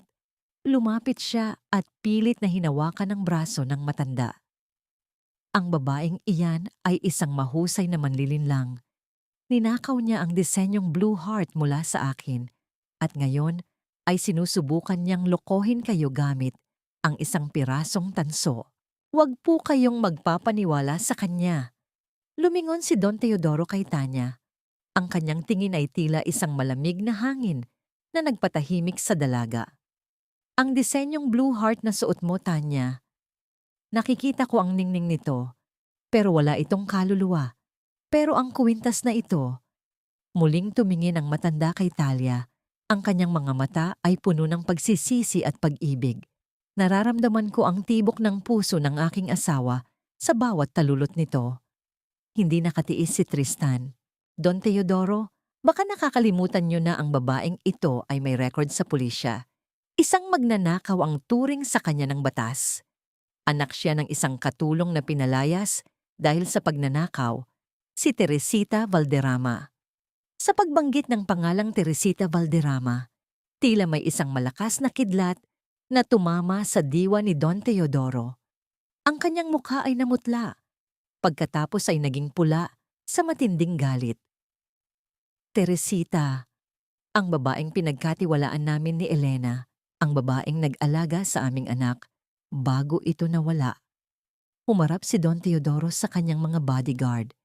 Lumapit siya at pilit na hinawakan ang braso ng matanda. Ang babaeng iyan ay isang mahusay na manlilinlang. Ninakaw niya ang disenyong blue heart mula sa akin at ngayon ay sinusubukan niyang lokohin kayo gamit ang isang pirasong tanso. Huwag po kayong magpapaniwala sa kanya. Lumingon si Don Teodoro kay Tanya. Ang kanyang tingin ay tila isang malamig na hangin na nagpatahimik sa dalaga. Ang disenyong blue heart na suot mo, Tanya. Nakikita ko ang ningning nito, pero wala itong kaluluwa. Pero ang kuwintas na ito, muling tumingin ang matanda kay Talia. Ang kanyang mga mata ay puno ng pagsisisi at pag-ibig. Nararamdaman ko ang tibok ng puso ng aking asawa sa bawat talulot nito. Hindi nakatiis si Tristan. Don Teodoro, baka nakakalimutan niyo na ang babaeng ito ay may record sa pulisya. Isang magnanakaw ang turing sa kanya ng batas. Anak siya ng isang katulong na pinalayas dahil sa pagnanakaw, si Teresita Valderrama. Sa pagbanggit ng pangalang Teresita Valderrama, tila may isang malakas na kidlat na tumama sa diwa ni Don Teodoro. Ang kanyang mukha ay namutla, pagkatapos ay naging pula sa matinding galit. Teresita, ang babaeng pinagkatiwalaan namin ni Elena, ang babaeng nag-alaga sa aming anak, bago ito nawala. Humarap si Don Teodoro sa kanyang mga bodyguard.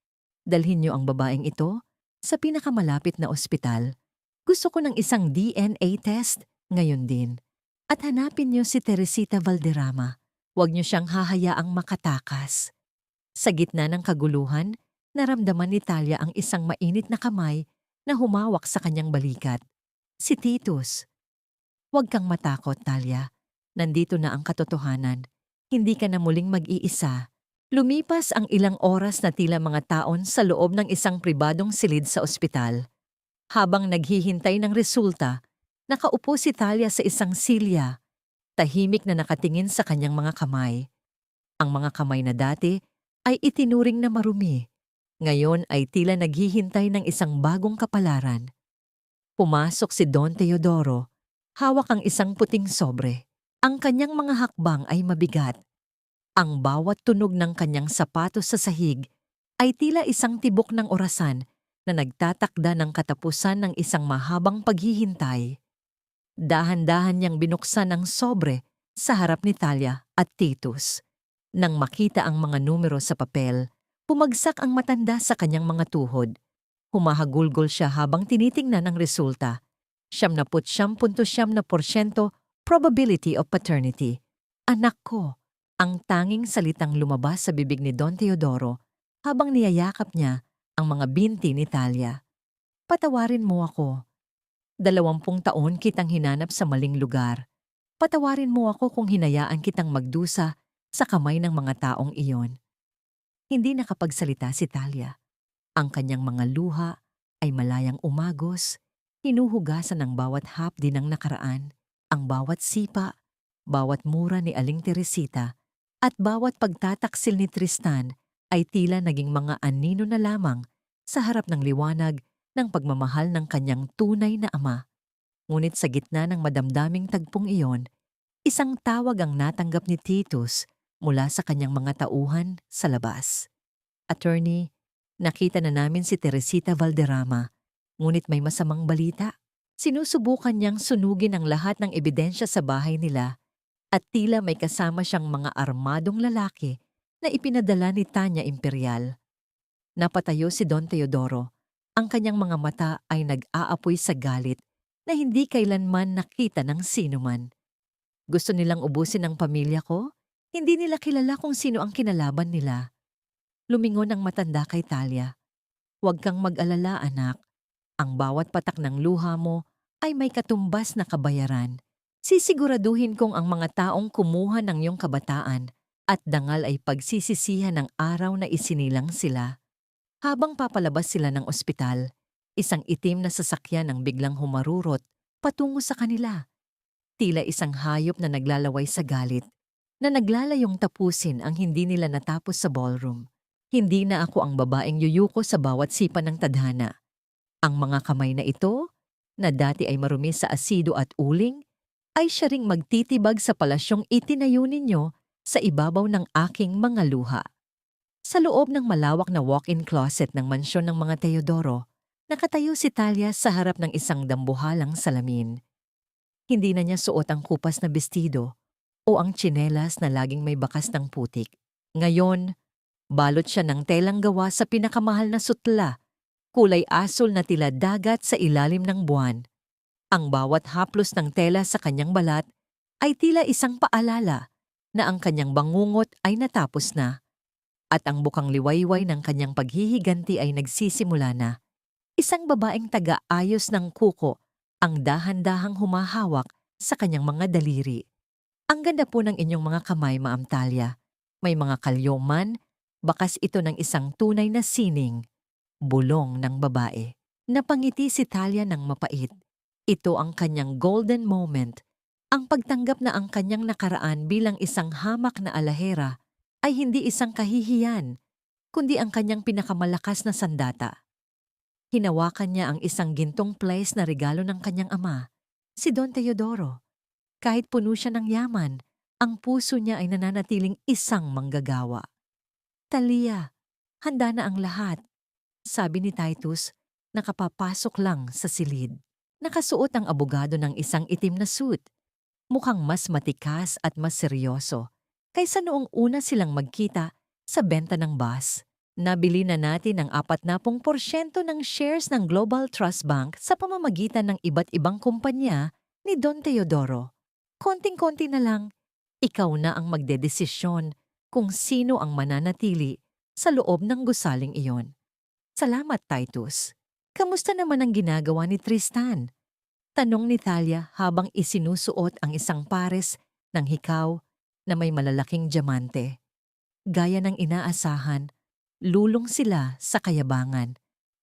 Dalhin niyo ang babaeng ito sa pinakamalapit na ospital. Gusto ko ng isang DNA test ngayon din. At hanapin niyo si Teresita Valderrama. Huwag niyo siyang hahayaang makatakas. Sa gitna ng kaguluhan, naramdaman ni Talia ang isang mainit na kamay na humawak sa kanyang balikat. Si Titus. Huwag kang matakot, Talia. Nandito na ang katotohanan. Hindi ka na muling mag-iisa. Lumipas ang ilang oras na tila mga taon sa loob ng isang pribadong silid sa ospital. Habang naghihintay ng resulta, nakaupo si Talia sa isang silya, tahimik na nakatingin sa kanyang mga kamay. Ang mga kamay na dati ay itinuring na marumi. Ngayon ay tila naghihintay ng isang bagong kapalaran. Pumasok si Don Teodoro, hawak ang isang puting sobre. Ang kanyang mga hakbang ay mabigat. Ang bawat tunog ng kanyang sapatos sa sahig ay tila isang tibok ng orasan na nagtatakda ng katapusan ng isang mahabang paghihintay. Dahan-dahan niyang binuksan ang sobre sa harap ni Talia at Titus. Nang makita ang mga numero sa papel, pumagsak ang matanda sa kanyang mga tuhod. Humahagulgol siya habang tinitingnan ang resulta. 79.7% probability of paternity. Anak ko, ang tanging salitang lumabas sa bibig ni Don Teodoro habang niyayakap niya ang mga binti ni Talia. Patawarin mo ako. 20 taon kitang hinanap sa maling lugar. Patawarin mo ako kung hinayaan kitang magdusa sa kamay ng mga taong iyon. Hindi nakapagsalita si Talia. Ang kanyang mga luha ay malayang umagos, hinuhugasan ng bawat hapdi ng nakaraan, ang bawat sipa, bawat mura ni Aling Teresita, at bawat pagtataksil ni Tristan ay tila naging mga anino na lamang sa harap ng liwanag ng pagmamahal ng kanyang tunay na ama. Ngunit sa gitna ng madamdaming tagpong iyon, isang tawag ang natanggap ni Titus mula sa kanyang mga tauhan sa labas. Attorney, nakita na namin si Teresita Valderrama, ngunit may masamang balita. Sinusubukan niyang sunugin ang lahat ng ebidensya sa bahay nila at tila may kasama siyang mga armadong lalaki na ipinadala ni Tanya Imperial. Napatayo si Don Teodoro. Ang kanyang mga mata ay nag-aapoy sa galit na hindi kailanman nakita ng sinuman. Gusto nilang ubusin ang pamilya ko? Hindi nila kilala kung sino ang kinalaban nila. Lumingon ang matanda kay Talia. Huwag kang mag-alala, anak. Ang bawat patak ng luha mo ay may katumbas na kabayaran. Sisiguraduhin kong ang mga taong kumuha ng iyong kabataan at dangal ay pagsisisihan ng araw na isinilang sila. Habang papalabas sila ng ospital, isang itim na sasakyan ang biglang humarurot patungo sa kanila. Tila isang hayop na naglalaway sa galit, na naglalayong tapusin ang hindi nila natapos sa ballroom. Hindi na ako ang babaeng yuyuko sa bawat sipa ng tadhana. Ang mga kamay na ito, na dati ay marumi sa asido at uling, ay siya ring magtitibag sa palasyong itinayo ninyo sa ibabaw ng aking mga luha. Sa loob ng malawak na walk-in closet ng mansyon ng mga Teodoro, nakatayo si Talia sa harap ng isang dambuhalang salamin. Hindi na niya suot ang kupas na bestido o ang tsinelas na laging may bakas ng putik. Ngayon, balot siya ng telang gawa sa pinakamahal na sutla, kulay asul na tila dagat sa ilalim ng buwan. Ang bawat haplos ng tela sa kanyang balat ay tila isang paalala na ang kanyang bangungot ay natapos na at ang bukang liwayway ng kanyang paghihiganti ay nagsisimula na. Isang babaeng taga-ayos ng kuko ang dahan-dahang humahawak sa kanyang mga daliri. Ang ganda po ng inyong mga kamay, Ma'am Talia. May mga kalyoman, bakas ito ng isang tunay na sining. Bulong ng babae. Napangiti si Talia ng mapait. Ito ang kanyang golden moment. Ang pagtanggap na ang kanyang nakaraan bilang isang hamak na alahera ay hindi isang kahihiyan, kundi ang kanyang pinakamalakas na sandata. Hinawakan niya ang isang gintong place na regalo ng kanyang ama, si Don Teodoro. Kahit puno siya ng yaman, ang puso niya ay nananatiling isang manggagawa. Talia, handa na ang lahat, sabi ni Titus, nakapapasok lang sa silid. Nakasuot ang abogado ng isang itim na suit. Mukhang mas matikas at mas seryoso kaysa noong una silang magkita sa benta ng bus. Nabili na natin ang 40% ng shares ng Global Trust Bank sa pamamagitan ng iba't ibang kumpanya ni Don Teodoro. Konting-konti na lang, ikaw na ang magdedesisyon kung sino ang mananatili sa loob ng gusaling iyon. Salamat, Titus. Kamusta naman ang ginagawa ni Tristan? Tanong ni Talia habang isinusuot ang isang pares ng hikaw na may malalaking diamante. Gaya ng inaasahan, lulong sila sa kayabangan.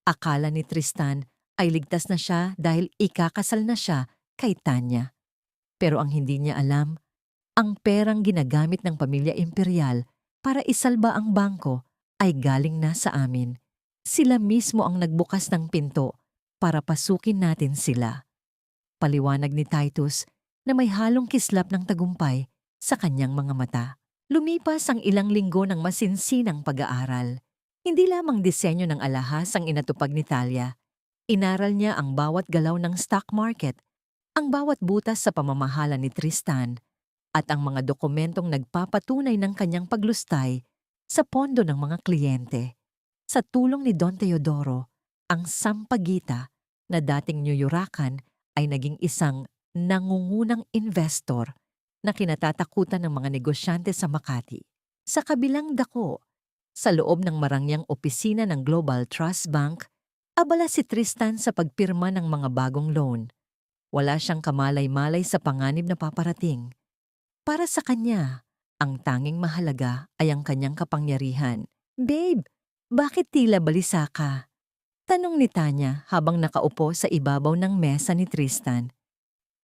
Akala ni Tristan ay ligtas na siya dahil ikakasal na siya kay Tanya. Pero ang hindi niya alam, ang perang ginagamit ng pamilya imperial para isalba ang bangko ay galing na sa amin. Sila mismo ang nagbukas ng pinto para pasukin natin sila. Paliwanag ni Titus na may halong kislap ng tagumpay sa kanyang mga mata. Lumipas ang ilang linggo ng masinsinang pag-aaral. Hindi lamang disenyo ng alahas ang inatupag ni Talia. Inaral niya ang bawat galaw ng stock market, ang bawat butas sa pamamahala ni Tristan, at ang mga dokumentong nagpapatunay ng kanyang paglustay sa pondo ng mga kliyente. Sa tulong ni Don Teodoro, ang sampagita na dating nyuyurakan ay naging isang nangungunang investor na kinatatakutan ng mga negosyante sa Makati. Sa kabilang dako, sa loob ng marangyang opisina ng Global Trust Bank, abala si Tristan sa pagpirma ng mga bagong loan. Wala siyang kamalay-malay sa panganib na paparating. Para sa kanya, ang tanging mahalaga ay ang kanyang kapangyarihan. Babe, bakit tila balisa ka? Tanong ni Tanya habang nakaupo sa ibabaw ng mesa ni Tristan.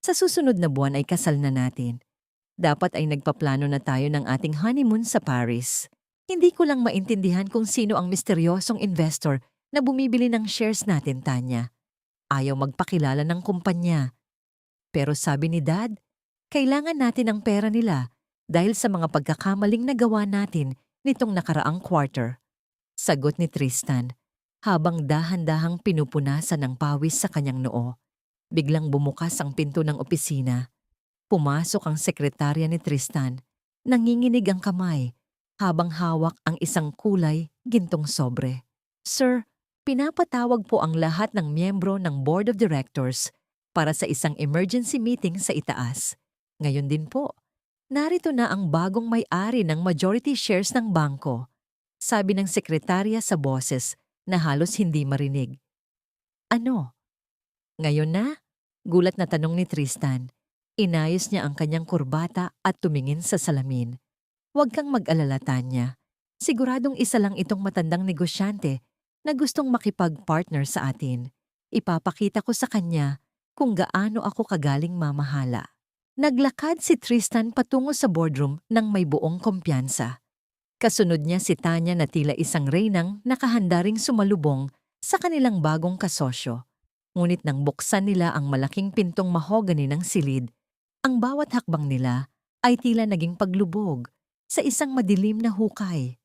Sa susunod na buwan ay kasal na natin. Dapat ay nagpaplano na tayo ng ating honeymoon sa Paris. Hindi ko lang maintindihan kung sino ang misteryosong investor na bumibili ng shares natin, Tanya. Ayaw magpakilala ng kumpanya. Pero sabi ni Dad, kailangan natin ang pera nila dahil sa mga pagkakamaling nagawa natin nitong nakaraang quarter. Sagot ni Tristan. Habang dahan-dahang pinupunasan ng pawis sa kanyang noo, biglang bumukas ang pinto ng opisina. Pumasok ang sekretarya ni Tristan. Nanginginig ang kamay habang hawak ang isang kulay gintong sobre. Sir, pinapatawag po ang lahat ng miyembro ng Board of Directors para sa isang emergency meeting sa itaas. Ngayon din po, narito na ang bagong may-ari ng majority shares ng bangko. Sabi ng sekretarya sa boses na halos hindi marinig. Ano? Ngayon na? Gulat na tanong ni Tristan. Inayos niya ang kanyang kurbata at tumingin sa salamin. Huwag kang mag-alala, Tanya. Siguradong isa lang itong matandang negosyante na gustong makipag-partner sa atin. Ipapakita ko sa kanya kung gaano ako kagaling mamahala. Naglakad si Tristan patungo sa boardroom ng may buong kumpiyansa. Kasunod niya si Tanya na tila isang reynang nakahanda ring sumalubong sa kanilang bagong kasosyo. Ngunit nang buksan nila ang malaking pintong mahogany ng silid, ang bawat hakbang nila ay tila naging paglubog sa isang madilim na hukay.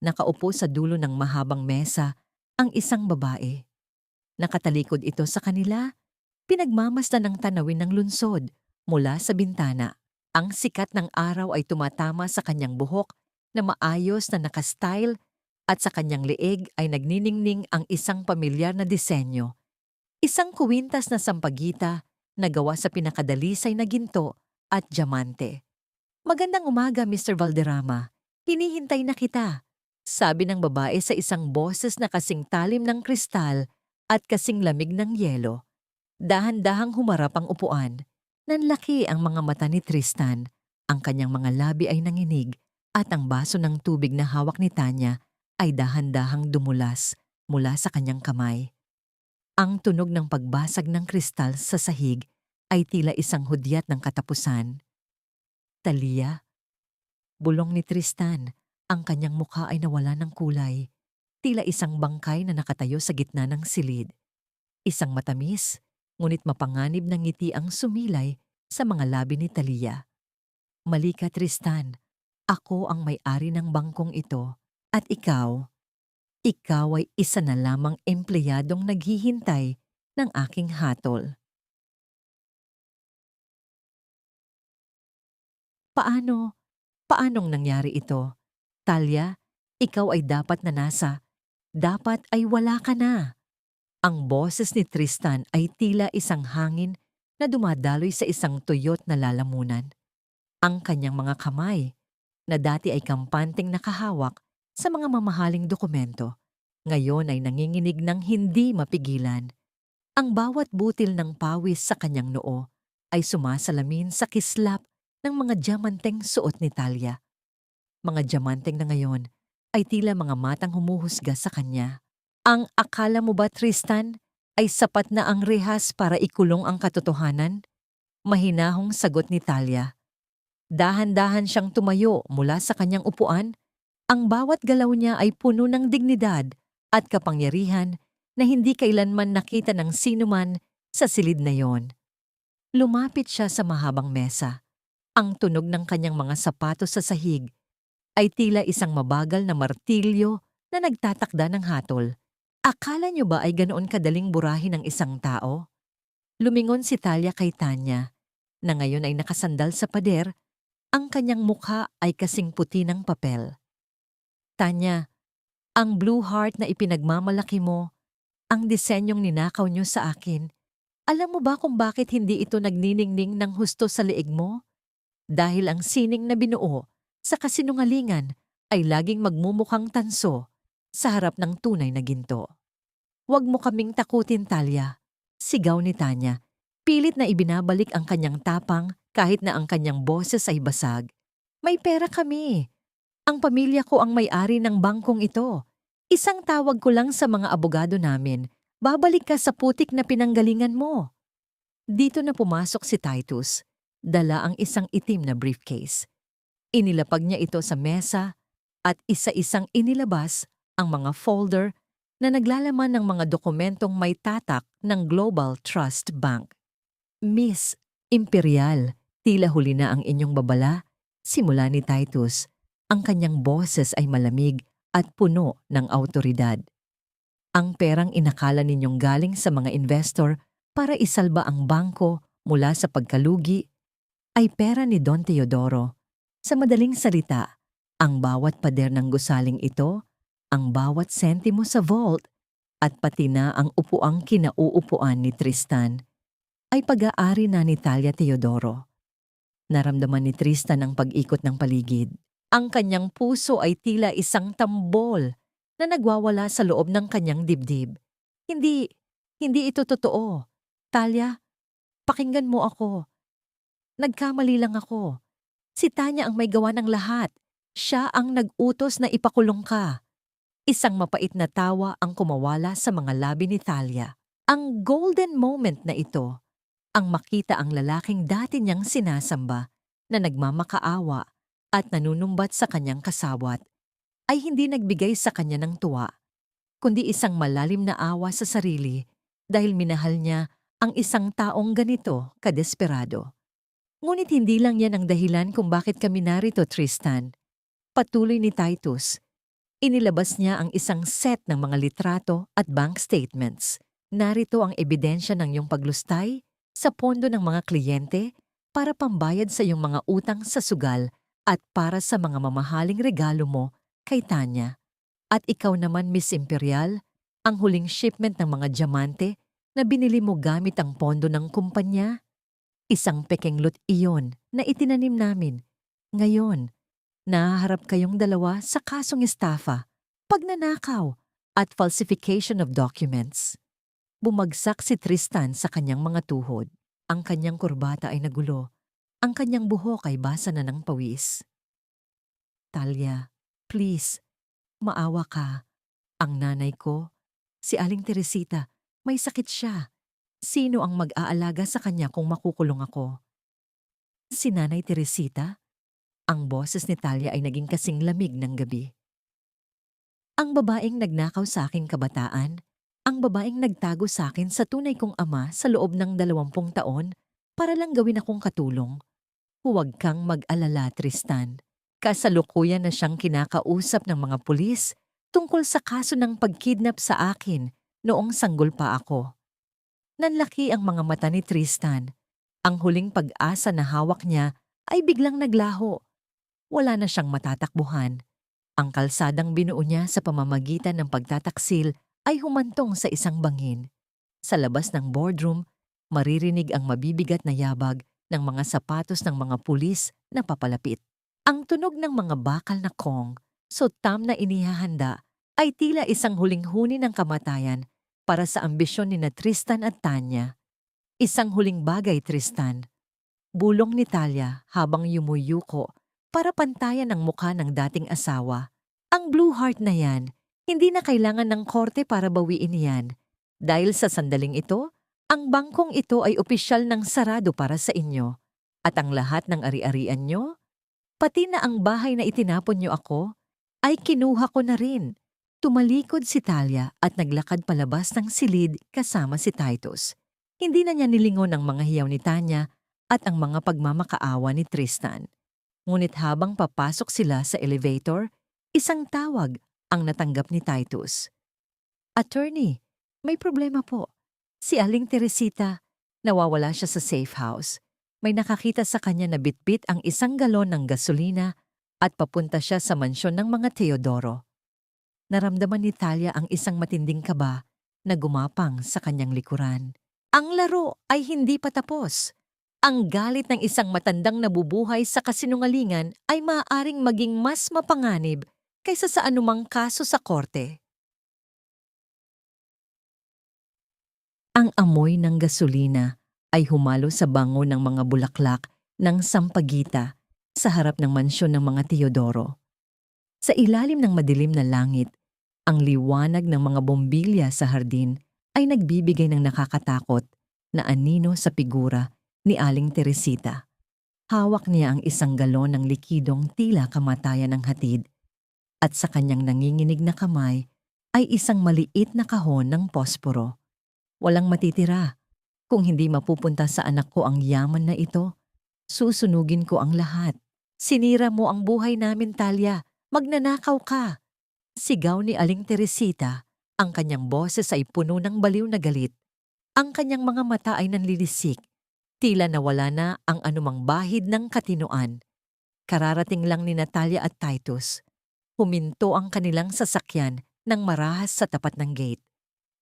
Nakaupo sa dulo ng mahabang mesa ang isang babae. Nakatalikod ito sa kanila, pinagmamasdan ng tanawin ng lunsod mula sa bintana. Ang sikat ng araw ay tumatama sa kanyang buhok na maayos na nakastyle at sa kanyang leeg ay nagniningning ang isang pamilyar na disenyo. Isang kuwintas na sampagita na gawa sa pinakadalisay na ginto at diamante. "Magandang umaga, Mr. Valderrama. Hinihintay na kita," sabi ng babae sa isang boses na kasing talim ng kristal at kasing lamig ng yelo. Dahan-dahang humarap ang upuan. Nanlaki ang mga mata ni Tristan. Ang kanyang mga labi ay nanginig at ang baso ng tubig na hawak ni Tanya ay dahan-dahang dumulas mula sa kanyang kamay. Ang tunog ng pagbasag ng kristal sa sahig ay tila isang hudyat ng katapusan. "Talia?" Bulong ni Tristan. Ang kanyang mukha ay nawala ng kulay. Tila isang bangkay na nakatayo sa gitna ng silid. Isang matamis, ngunit mapanganib na ngiti ang sumilay sa mga labi ni Talia. "Mali ka, Tristan. Ako ang may-ari ng bangkong ito. At ikaw ay isa na lamang empleyadong naghihintay ng aking hatol." Paano? Paanong nangyari ito? Talia, ikaw ay dapat na nasa. Dapat ay wala ka na. Ang boses ni Tristan ay tila isang hangin na dumadaloy sa isang tuyot na lalamunan. Ang kanyang mga kamay, na dati ay kampanteng nakahawak sa mga mamahaling dokumento, ngayon ay nanginginig ng hindi mapigilan. Ang bawat butil ng pawis sa kanyang noo ay sumasalamin sa kislap ng mga diamanteng suot ni Talia. Mga diamanteng na ngayon ay tila mga matang humuhusga sa kanya. "Ang akala mo ba, Tristan, ay sapat na ang rehas para ikulong ang katotohanan?" Mahinahong sagot ni Talia. Dahan-dahan siyang tumayo mula sa kanyang upuan. Ang bawat galaw niya ay puno ng dignidad at kapangyarihan na hindi kailanman nakita ng sinuman sa silid na yon. Lumapit siya sa mahabang mesa. Ang tunog ng kanyang mga sapatos sa sahig ay tila isang mabagal na martilyo na nagtatakda ng hatol. "Akala niyo ba ay ganoon kadaling burahin ng isang tao?" Lumingon si Talia kay Tanya, na ngayon ay nakasandal sa pader. Ang kanyang mukha ay kasing puti ng papel. "Tanya, ang blue heart na ipinagmamalaki mo, ang disenyong ninakaw niyo sa akin, alam mo ba kung bakit hindi ito nagniningning ng husto sa leeg mo? Dahil ang sining na binuo sa kasinungalingan ay laging magmumukhang tanso sa harap ng tunay na ginto." "Huwag mo kaming takutin, Talia," sigaw ni Tanya. Pilit na ibinabalik ang kanyang tapang kahit na ang kanyang boses ay basag. "May pera kami. Ang pamilya ko ang may-ari ng bangkong ito. Isang tawag ko lang sa mga abogado namin. Babalik ka sa putik na pinanggalingan mo." Dito na pumasok si Titus. Dala ang isang itim na briefcase. Inilapag niya ito sa mesa at isa-isang inilabas ang mga folder na naglalaman ng mga dokumentong may tatak ng Global Trust Bank. "Miss Imperial, tila huli na ang inyong babala," simula ni Titus. Ang kanyang boses ay malamig at puno ng awtoridad. "Ang perang inakala ninyong galing sa mga investor para isalba ang bangko mula sa pagkalugi ay pera ni Don Teodoro. Sa madaling salita, ang bawat pader ng gusaling ito, ang bawat sentimo sa vault, at pati na ang upuang kinauupuan ni Tristan ay pag-aari na ni Talia Teodoro." Naramdaman ni Tristan ang pag-ikot ng paligid. Ang kanyang puso ay tila isang tambol na nagwawala sa loob ng kanyang dibdib. Hindi ito totoo. "Talia, pakinggan mo ako. Nagkamali lang ako. Si Tanya ang may gawa ng lahat. Siya ang nag-utos na ipakulong ka." Isang mapait na tawa ang kumawala sa mga labi ni Talia. Ang golden moment na ito, ang makita ang lalaking dati niyang sinasamba na nagmamakaawa at nanunumbat sa kanyang kasawat, ay hindi nagbigay sa kanya ng tuwa, kundi isang malalim na awa sa sarili dahil minahal niya ang isang taong ganito kadesperado. "Ngunit hindi lang yan ang dahilan kung bakit kami narito, Tristan." Patuloy ni Titus. Inilabas niya ang isang set ng mga litrato at bank statements. "Narito ang ebidensya ng iyong paglustay sa pondo ng mga kliyente para pambayad sa iyong mga utang sa sugal at para sa mga mamahaling regalo mo kay Tanya. At ikaw naman, Miss Imperial, ang huling shipment ng mga diamante na binili mo gamit ang pondo ng kumpanya." Isang pekenglot iyon na itinanim namin. Ngayon, nahaharap kayong dalawa sa kasong estafa, pagnanakaw, at falsification of documents. Bumagsak si Tristan sa kanyang mga tuhod. Ang kanyang kurbata ay nagulo. Ang kanyang buhok ay basa na ng pawis. Talia, please, maawa ka. Ang nanay ko, si Aling Teresita, may sakit siya. Sino ang mag-aalaga sa kanya kung makukulong ako? Si Nanay Teresita? Ang boses ni Talia ay naging kasing lamig ng gabi. Ang babaeng nagnakaw sa aking kabataan, ang babaeng nagtago sa akin sa tunay kong ama sa loob ng 20 taon para lang gawin akong katulong. Huwag kang mag-alala, Tristan. Kasalukuyan na siyang kinakausap ng mga pulis tungkol sa kaso ng pagkidnap sa akin noong sanggol pa ako. Nanlaki ang mga mata ni Tristan. Ang huling pag-asa na hawak niya ay biglang naglaho. Wala na siyang matatakbuhan. Ang kalsadang binuo niya sa pamamagitan ng pagtataksil ay humantong sa isang bangin. Sa labas ng boardroom, maririnig ang mabibigat na yabag ng mga sapatos ng mga pulis na papalapit. Ang tunog ng mga bakal na kong, sotam na inihahanda, ay tila isang huling huni ng kamatayan para sa ambisyon ni na Tristan at Tanya. Isang huling bagay, Tristan. Bulong ni Talia habang yumuyuko para pantayan ang mukha ng dating asawa. Ang Blue Heart na yan, hindi na kailangan ng korte para bawiin yan. Dahil sa sandaling ito, ang bangkong ito ay opisyal ng sarado para sa inyo. At ang lahat ng ari-arian nyo, pati na ang bahay na itinapon nyo ako, ay kinuha ko na rin. Tumalikod si Talia at naglakad palabas ng silid kasama si Titus. Hindi na niya nilingon ang mga hiyaw ni Tanya at ang mga pagmamakaawa ni Tristan. Ngunit habang papasok sila sa elevator, isang tawag ang natanggap ni Titus. Attorney, may problema po. Si Aling Teresita, nawawala siya sa safe house. May nakakita sa kanya na bitbit ang 1 galon ng gasolina at papunta siya sa mansyon ng mga Teodoro. Naramdaman ni Talia ang isang matinding kaba na gumapang sa kanyang likuran. Ang laro ay hindi pa tapos. Ang galit ng isang matandang nabubuhay sa kasinungalingan ay maaaring maging mas mapanganib kaysa sa anumang kaso sa korte. Ang amoy ng gasolina ay humalo sa bango ng mga bulaklak ng sampagita sa harap ng mansyon ng mga Teodoro. Sa ilalim ng madilim na langit, ang liwanag ng mga bombilya sa hardin ay nagbibigay ng nakakatakot na anino sa figura ni Aling Teresita. Hawak niya ang 1 galon ng likidong tila kamatayan ng hatid at sa kanyang nanginginig na kamay ay isang maliit na kahon ng posporo. Walang matitira kung hindi mapupunta sa anak ko ang yaman na ito. Susunugin ko ang lahat. Sinira mo ang buhay namin, Talia. Magnanakaw ka. Sigaw ni Aling Teresita. Ang kanyang boses ay puno ng baliw na galit. Ang kanyang mga mata ay nanlilisik. Tila nawala na ang anumang bahid ng katinoan. Kararating lang ni Natalia at Titus. Huminto ang kanilang sasakyan nang marahas sa tapat ng gate.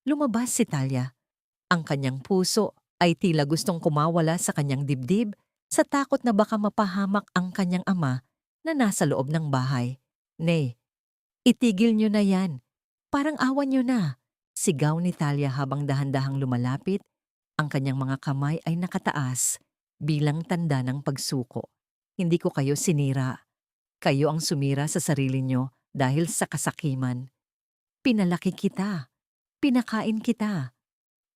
Lumabas si Talia. Ang kanyang puso ay tila gustong kumawala sa kanyang dibdib sa takot na baka mapahamak ang kanyang ama na nasa loob ng bahay. Nay, itigil niyo na yan. Parang awan niyo na. Sigaw ni Talia habang dahan-dahang lumalapit. Ang kanyang mga kamay ay nakataas bilang tanda ng pagsuko. Hindi ko kayo sinira. Kayo ang sumira sa sarili niyo dahil sa kasakiman. Pinalaki kita. Pinakain kita.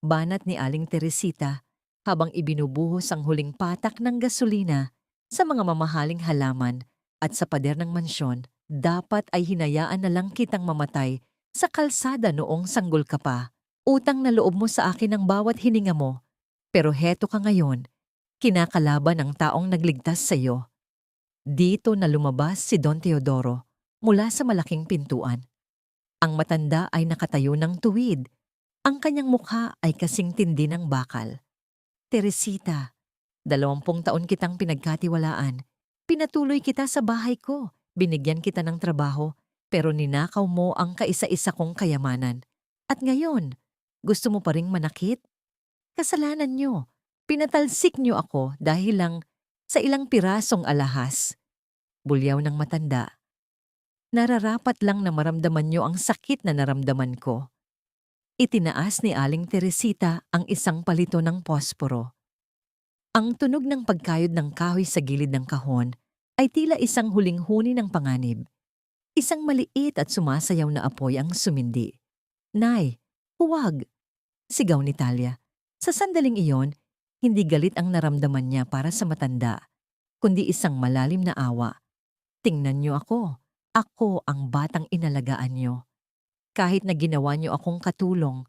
Banat ni Aling Teresita habang ibinubuhos ang huling patak ng gasolina sa mga mamahaling halaman at sa pader ng mansyon. Dapat ay hinayaan na lang kitang mamatay sa kalsada noong sanggol ka pa. Utang na loob mo sa akin ang bawat hininga mo. Pero heto ka ngayon, kinakalaban ng taong nagligtas sa iyo. Dito na lumabas si Don Teodoro mula sa malaking pintuan. Ang matanda ay nakatayo ng tuwid. Ang kanyang mukha ay kasing tindi ng bakal. Teresita, 20 taon kitang pinagkatiwalaan. Pinatuloy kita sa bahay ko. Binigyan kita ng trabaho, pero ninakaw mo ang kaisa-isa kong kayamanan. At ngayon, gusto mo pa ring manakit? Kasalanan nyo. Pinatalsik niyo ako dahil lang sa ilang pirasong alahas. Bulyaw ng matanda. Nararapat lang na maramdaman niyo ang sakit na naramdaman ko. Itinaas ni Aling Teresita ang isang palito ng posporo. Ang tunog ng pagkayod ng kahoy sa gilid ng kahon ay tila isang huling-huni ng panganib. Isang maliit at sumasayaw na apoy ang sumindi. "Nay, huwag!" sigaw ni Talia. Sa sandaling iyon, hindi galit ang naramdaman niya para sa matanda, kundi isang malalim na awa. "Tingnan niyo ako. Ako ang batang inalagaan niyo. Kahit na ginawa niyo akong katulong,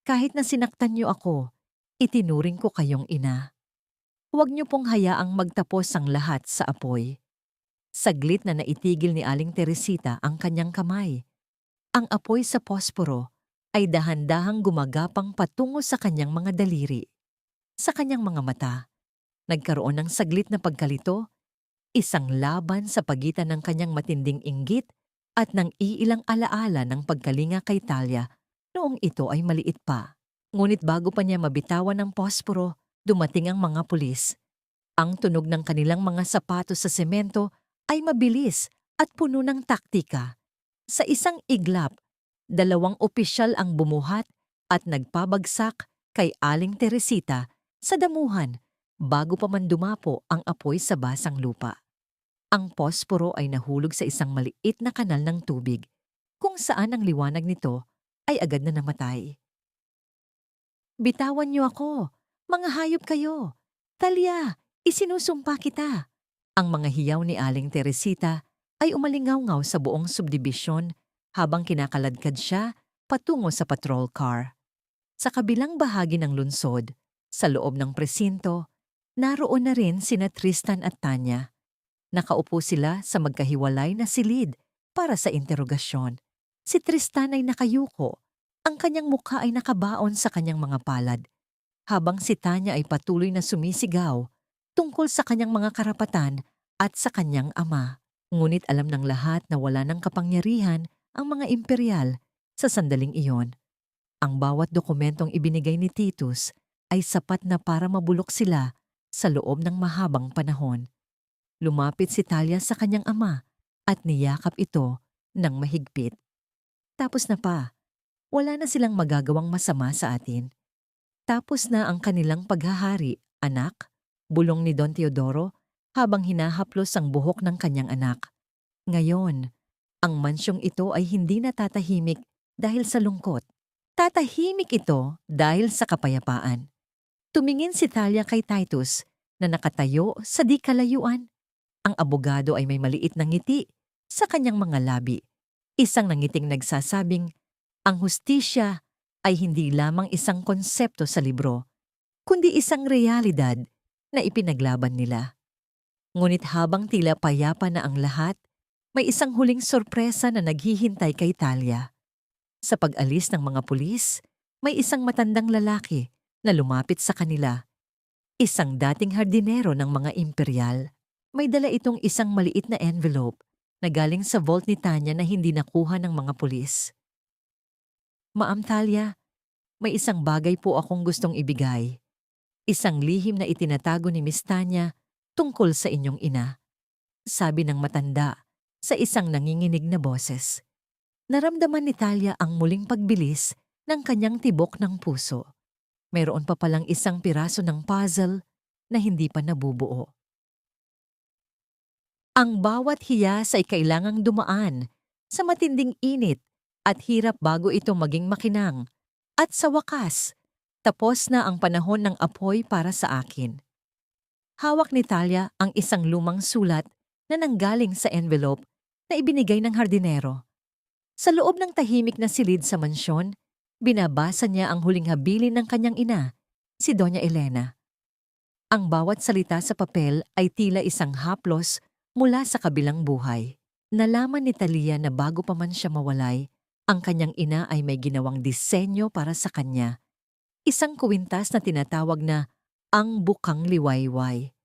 kahit na sinaktan niyo ako, itinuring ko kayong ina. Huwag niyo pong hayaang magtapos ang lahat sa apoy." Saglit na naitigil ni Aling Teresita ang kanyang kamay. Ang apoy sa posporo ay dahan-dahang gumagapang patungo sa kanyang mga daliri. Sa kanyang mga mata, nagkaroon ng saglit na pagkalito, isang laban sa pagitan ng kanyang matinding inggit at ng iilang alaala ng pagkalinga kay Talia noong ito ay maliit pa. Ngunit bago pa niya mabitawan ang posporo, dumating ang mga pulis. Ang tunog ng kanilang mga sapatos sa semento ay mabilis at puno ng taktika. Sa isang iglap, 2 opisyal ang bumuhat at nagpabagsak kay Aling Teresita sa damuhan bago pa man dumapo ang apoy sa basang lupa. Ang posporo ay nahulog sa isang maliit na kanal ng tubig, kung saan ang liwanag nito ay agad na namatay. "Bitawan niyo ako! Mga hayop kayo! Talia, isinusumpa kita!" Ang mga hiyaw ni Aling Teresita ay umalingaw-ngaw sa buong subdibisyon habang kinakaladkad siya patungo sa patrol car. Sa kabilang bahagi ng lungsod, sa loob ng presinto, naroon na rin sina Tristan at Tanya. Nakaupo sila sa magkahiwalay na silid para sa interogasyon. Si Tristan ay nakayuko, ang kanyang mukha ay nakabaon sa kanyang mga palad, habang si Tanya ay patuloy na sumisigaw tungkol sa kanyang mga karapatan at sa kanyang ama. Ngunit alam ng lahat na wala ng kapangyarihan ang mga imperial sa sandaling iyon. Ang bawat dokumentong ibinigay ni Titus ay sapat na para mabulok sila sa loob ng mahabang panahon. Lumapit si Talia sa kanyang ama at niyakap ito ng mahigpit. "Tapos na pa. Wala na silang magagawang masama sa atin. Tapos na ang kanilang paghahari, anak," bulong ni Don Teodoro habang hinahaplos ang buhok ng kanyang anak. "Ngayon, ang mansyong ito ay hindi natatahimik dahil sa lungkot. Tatahimik ito dahil sa kapayapaan." Tumingin si Talia kay Titus na nakatayo sa di kalayuan. Ang abogado ay may maliit na ngiti sa kanyang mga labi. Isang nangiting nagsasabing, ang hustisya ay hindi lamang isang konsepto sa libro, kundi isang realidad na ipinaglaban nila. Ngunit habang tila payapa na ang lahat, may isang huling sorpresa na naghihintay kay Talia. Sa pag-alis ng mga pulis, may isang matandang lalaki na lumapit sa kanila. Isang dating hardinero ng mga imperial. May dala itong isang maliit na envelope na galing sa vault ni Tanya na hindi nakuha ng mga pulis. "Ma'am Talia, may isang bagay po akong gustong ibigay. Isang lihim na itinatago ni Miss Tanya tungkol sa inyong ina," sabi ng matanda sa isang nanginginig na boses. Naramdaman ni Talia ang muling pagbilis ng kanyang tibok ng puso. Mayroon pa palang isang piraso ng puzzle na hindi pa nabubuo. Ang bawat hiyas ay kailangang dumaan sa matinding init at hirap bago ito maging makinang. At sa wakas, tapos na ang panahon ng apoy para sa akin. Hawak ni Talia ang isang lumang sulat na nanggaling sa envelope na ibinigay ng hardinero. Sa loob ng tahimik na silid sa mansyon, binabasa niya ang huling habilin ng kanyang ina, si Doña Elena. Ang bawat salita sa papel ay tila isang haplos mula sa kabilang buhay. Nalaman ni Talia na bago pa man siya mawalay, ang kanyang ina ay may ginawang disenyo para sa kanya. Isang kuwintas na tinatawag na ang Bukang Liwayway.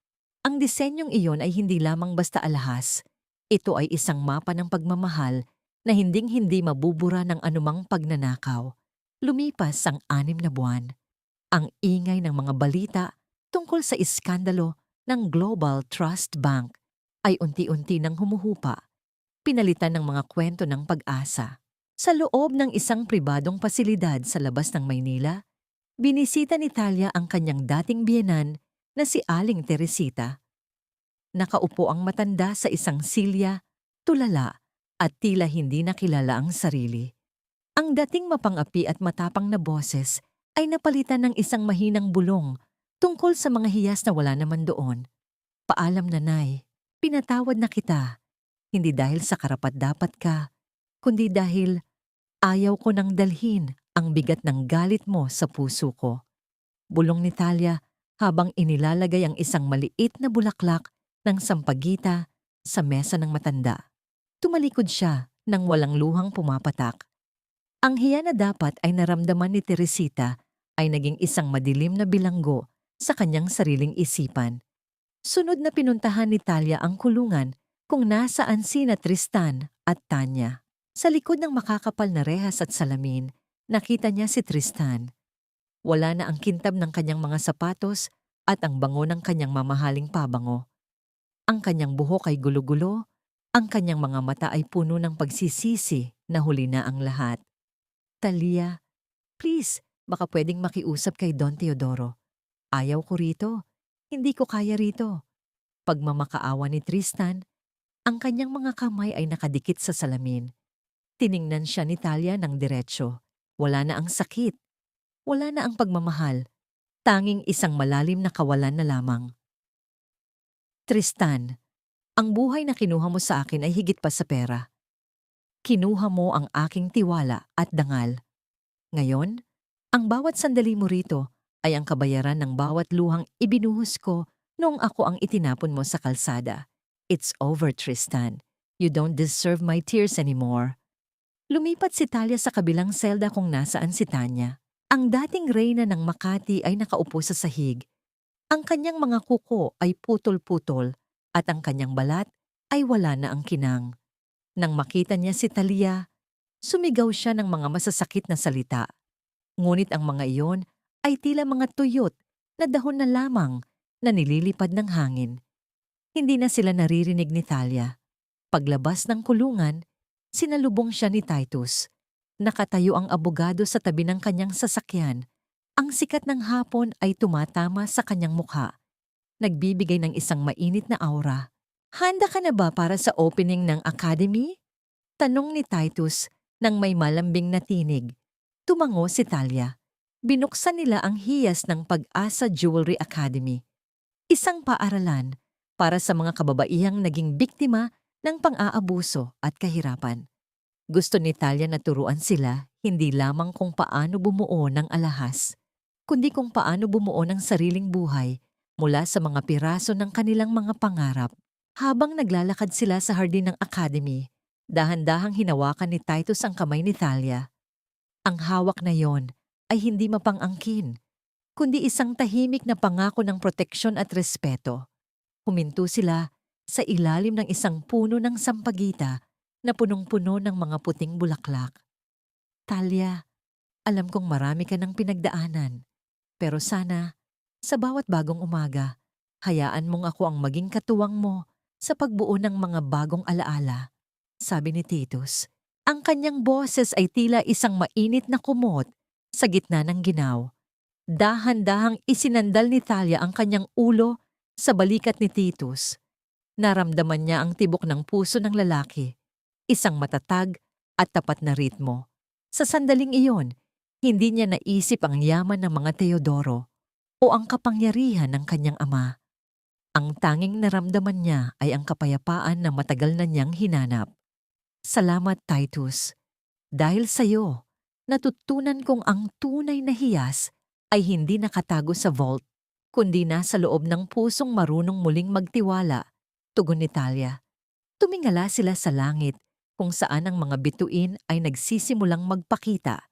Ang disenyong iyon ay hindi lamang basta alahas. Ito ay isang mapa ng pagmamahal na hinding-hindi mabubura ng anumang pagnanakaw. Lumipas ang 6 na buwan. Ang ingay ng mga balita tungkol sa iskandalo ng Global Trust Bank ay unti-unti nang humuhupa, pinalitan ng mga kwento ng pag-asa. Sa loob ng isang pribadong pasilidad sa labas ng Maynila, binisita ni Talia ang kanyang dating biyenan na si Aling Teresita. Nakaupo ang matanda sa isang silya, tulala at tila hindi nakilala ang sarili. Ang dating mapangapi at matapang na boses ay napalitan ng isang mahinang bulong tungkol sa mga hiyas na wala naman doon. Paalam, nanay, pinatawad na kita, hindi dahil sa karapat-dapat ka, kundi dahil ayaw ko nang dalhin ang bigat ng galit mo sa puso ko. Bulong ni Talia habang inilalagay ang isang maliit na bulaklak ng sampagita sa mesa ng matanda. Tumalikod siya nang walang luhang pumapatak. Ang hiya na dapat ay naramdaman ni Teresita ay naging isang madilim na bilanggo sa kanyang sariling isipan. Sunod na pinuntahan ni Talia ang kulungan kung nasaan sina Tristan at Tanya. Sa likod ng makakapal na rehas at salamin, nakita niya si Tristan. Wala na ang kintab ng kanyang mga sapatos at ang bango ng kanyang mamahaling pabango. Ang kanyang buhok ay gulo-gulo, ang kanyang mga mata ay puno ng pagsisisi na huli na ang lahat. Talia, please, baka pwedeng makiusap kay Don Teodoro. Ayaw ko rito. Hindi ko kaya rito. Pagmamakaawa ni Tristan, ang kanyang mga kamay ay nakadikit sa salamin. Tiningnan siya ni Talia ng diretsyo. Wala na ang sakit. Wala na ang pagmamahal. Tanging isang malalim na kawalan na lamang. Tristan, ang buhay na kinuha mo sa akin ay higit pa sa pera. Kinuha mo ang aking tiwala at dangal. Ngayon, ang bawat sandali mo rito ay ang kabayaran ng bawat luhang ibinuhos ko noong ako ang itinapon mo sa kalsada. It's over, Tristan. You don't deserve my tears anymore. Lumipat si Talia sa kabilang selda kung nasaan si Tanya. Ang dating reyna ng Makati ay nakaupo sa sahig. Ang kanyang mga kuko ay putol-putol at ang kanyang balat ay wala na ang kinang. Nang makita niya si Talia, sumigaw siya ng mga masasakit na salita. Ngunit ang mga iyon ay tila mga tuyot na dahon na lamang na nililipad ng hangin. Hindi na sila naririnig ni Talia. Paglabas ng kulungan, sinalubong siya ni Titus. Nakatayo ang abogado sa tabi ng kanyang sasakyan. Ang sikat ng hapon ay tumatama sa kanyang mukha. Nagbibigay ng isang mainit na aura. Handa ka na ba para sa opening ng academy? Tanong ni Titus nang may malambing na tinig. Tumango si Talia. Binuksan nila ang hiyas ng Pag-asa Jewelry Academy. Isang paaralan para sa mga kababaihang naging biktima ng pang-aabuso at kahirapan. Gusto ni Talia na turuan sila hindi lamang kung paano bumuo ng alahas, kundi kung paano bumuo ng sariling buhay mula sa mga piraso ng kanilang mga pangarap. Habang naglalakad sila sa hardin ng academy, dahan-dahang hinawakan ni Titus ang kamay ni Talia. Ang hawak na yon ay hindi mapang-angkin, kundi isang tahimik na pangako ng proteksyon at respeto. Huminto sila sa ilalim ng isang puno ng sampagita na punong-puno ng mga puting bulaklak. Talia, alam kong marami ka ng pinagdaanan, pero sana, sa bawat bagong umaga, hayaan mong ako ang maging katuwang mo sa pagbuo ng mga bagong alaala, sabi ni Titus. Ang kanyang boses ay tila isang mainit na kumot sa gitna ng ginaw. Dahan-dahang isinandal ni Talia ang kanyang ulo sa balikat ni Titus. Naramdaman niya ang tibok ng puso ng lalaki, isang matatag at tapat na ritmo. Sa sandaling iyon, hindi niya naisip ang yaman ng mga Teodoro o ang kapangyarihan ng kanyang ama. Ang tanging naramdaman niya ay ang kapayapaan na matagal na niyang hinanap. Salamat, Titus. Dahil sa iyo, natutunan kong ang tunay na hiyas ay hindi nakatago sa vault, kundi nasa loob ng pusong marunong muling magtiwala, tugon ni Talia. Tumingala sila sa langit kung saan ang mga bituin ay nagsisimulang magpakita.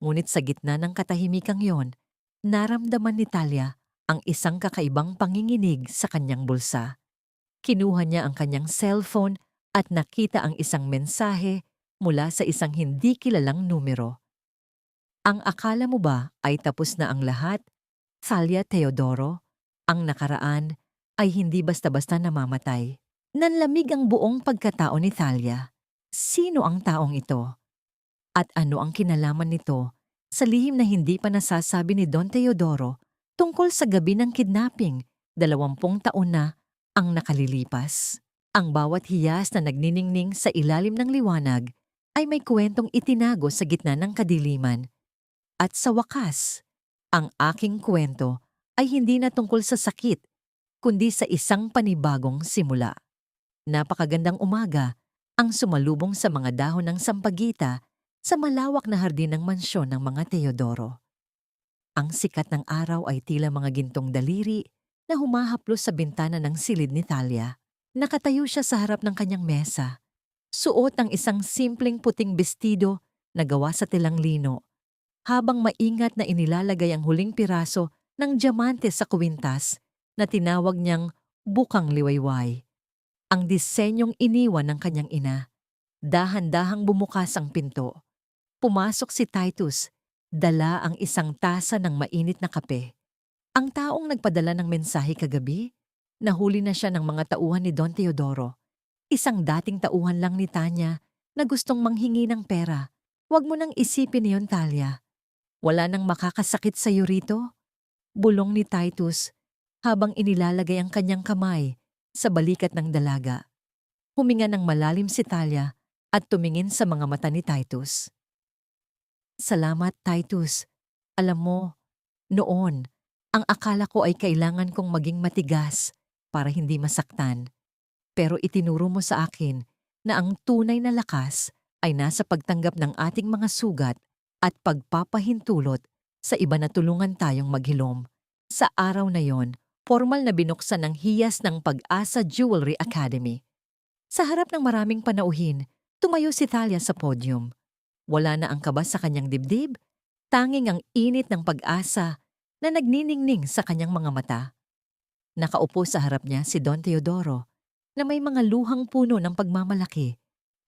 Ngunit sa gitna ng katahimikang yon, naramdaman ni Talia ang isang kakaibang panginginig sa kanyang bulsa. Kinuha niya ang kanyang cellphone at nakita ang isang mensahe mula sa isang hindi kilalang numero. Ang akala mo ba ay tapos na ang lahat, Talia Teodoro? Ang nakaraan ay hindi basta-basta namamatay. Nanlamig ang buong pagkatao ni Thalia. Sino ang taong ito? At ano ang kinalaman nito sa lihim na hindi pa nasasabi ni Don Teodoro tungkol sa gabi ng kidnapping, 20 taon na ang nakalilipas. Ang bawat hiyas na nagniningning sa ilalim ng liwanag ay may kwentong itinago sa gitna ng kadiliman. At sa wakas, ang aking kwento ay hindi na tungkol sa sakit, kundi sa isang panibagong simula. Napakagandang umaga ang sumalubong sa mga dahon ng sampagita sa malawak na hardin ng mansyon ng mga Teodoro. Ang sikat ng araw ay tila mga gintong daliri na humahaplos sa bintana ng silid ni Thalia. Nakatayo siya sa harap ng kanyang mesa. Suot ang isang simpleng puting bestido na gawa sa tilang lino, habang maingat na inilalagay ang huling piraso ng diamante sa kuwintas na tinawag niyang bukang liwayway. Ang disenyong iniwan ng kanyang ina. Dahan-dahang bumukas ang pinto. Pumasok si Titus, dala ang isang tasa ng mainit na kape. Ang taong nagpadala ng mensahe kagabi, nahuli na siya ng mga tauhan ni Don Teodoro. Isang dating tauhan lang ni Tanya na gustong manghingi ng pera. Huwag mo nang isipin iyon, Thalia. Wala nang makakasakit sa iyo rito. Bulong ni Titus habang inilalagay ang kanyang kamay sa balikat ng dalaga. Huminga ng malalim si Thalia at tumingin sa mga mata ni Titus. Salamat, Titus. Alam mo, noon, ang akala ko ay kailangan kong maging matigas para hindi masaktan. Pero itinuro mo sa akin na ang tunay na lakas ay nasa pagtanggap ng ating mga sugat at pagpapahintulot sa iba na tulungan tayong maghilom. Sa araw na yon, formal na binuksan ng hiyas ng Pag-asa Jewelry Academy. Sa harap ng maraming panauhin, tumayo si Thalia sa podium. Wala na ang kaba sa kanyang dibdib, tanging ang init ng pag-asa na nagniningning sa kanyang mga mata. Nakaupo sa harap niya si Don Teodoro na may mga luhang puno ng pagmamalaki